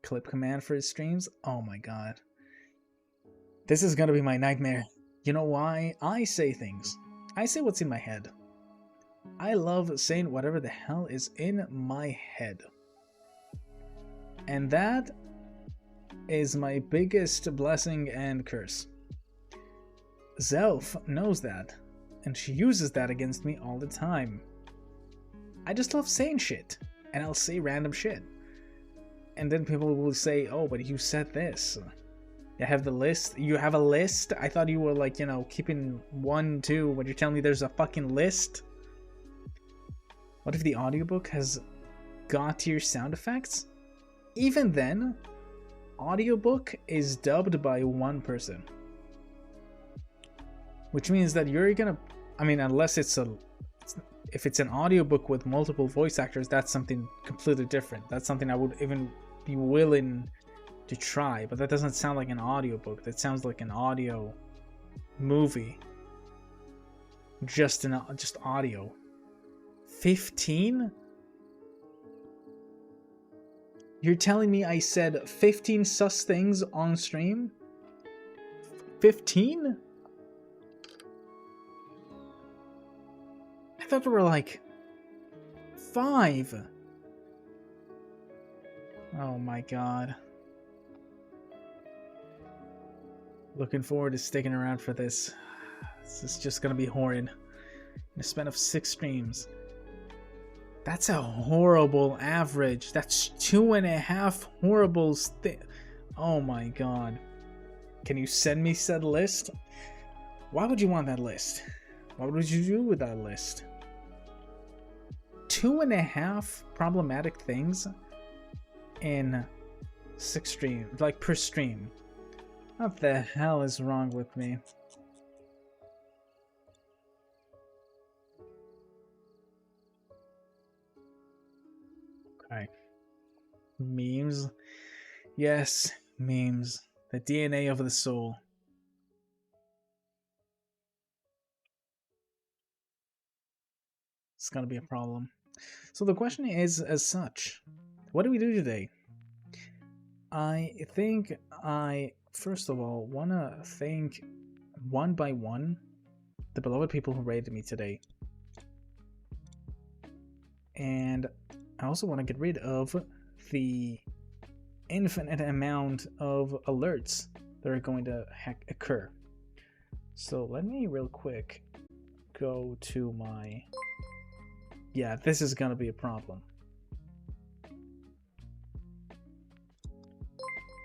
Clip command for his streams? Oh my god. This is gonna be my nightmare. You know why? I say things. I say what's in my head. I love saying whatever the hell is in my head. And that is my biggest blessing and curse. Zelf knows that, and she uses that against me all the time. I just love saying shit, and I'll say random shit. And then people will say, oh, but you said this. I have the list. You have a list? I thought you were like, keeping 1, 2, but you're telling me there's a fucking list? What if the audiobook has God-tier sound effects? Even then, audiobook is dubbed by one person. Which means that you're gonna... unless if it's an audiobook with multiple voice actors, that's something completely different. That's something I would even be willing to try, but that doesn't sound like an audiobook. That sounds like an audio movie. Just audio. 15? You're telling me I said 15 sus things on stream? 15? I thought there were like 5. Oh my god. Looking forward to sticking around for this. This is just gonna be horrid. In a span of 6 streams. That's a horrible average. That's 2.5 horrible Oh my god. Can you send me said list? Why would you want that list? What would you do with that list? 2.5 problematic things in 6 streams, like per stream. What the hell is wrong with me? Alright. Memes. Yes, memes. The DNA of the soul. It's gonna be a problem. So the question is as such. What do we do today? I think I, first of all, wanna thank one by one the beloved people who rated me today. And I also want to get rid of the infinite amount of alerts that are going to occur. So let me real quick go to my... Yeah, this is gonna be a problem.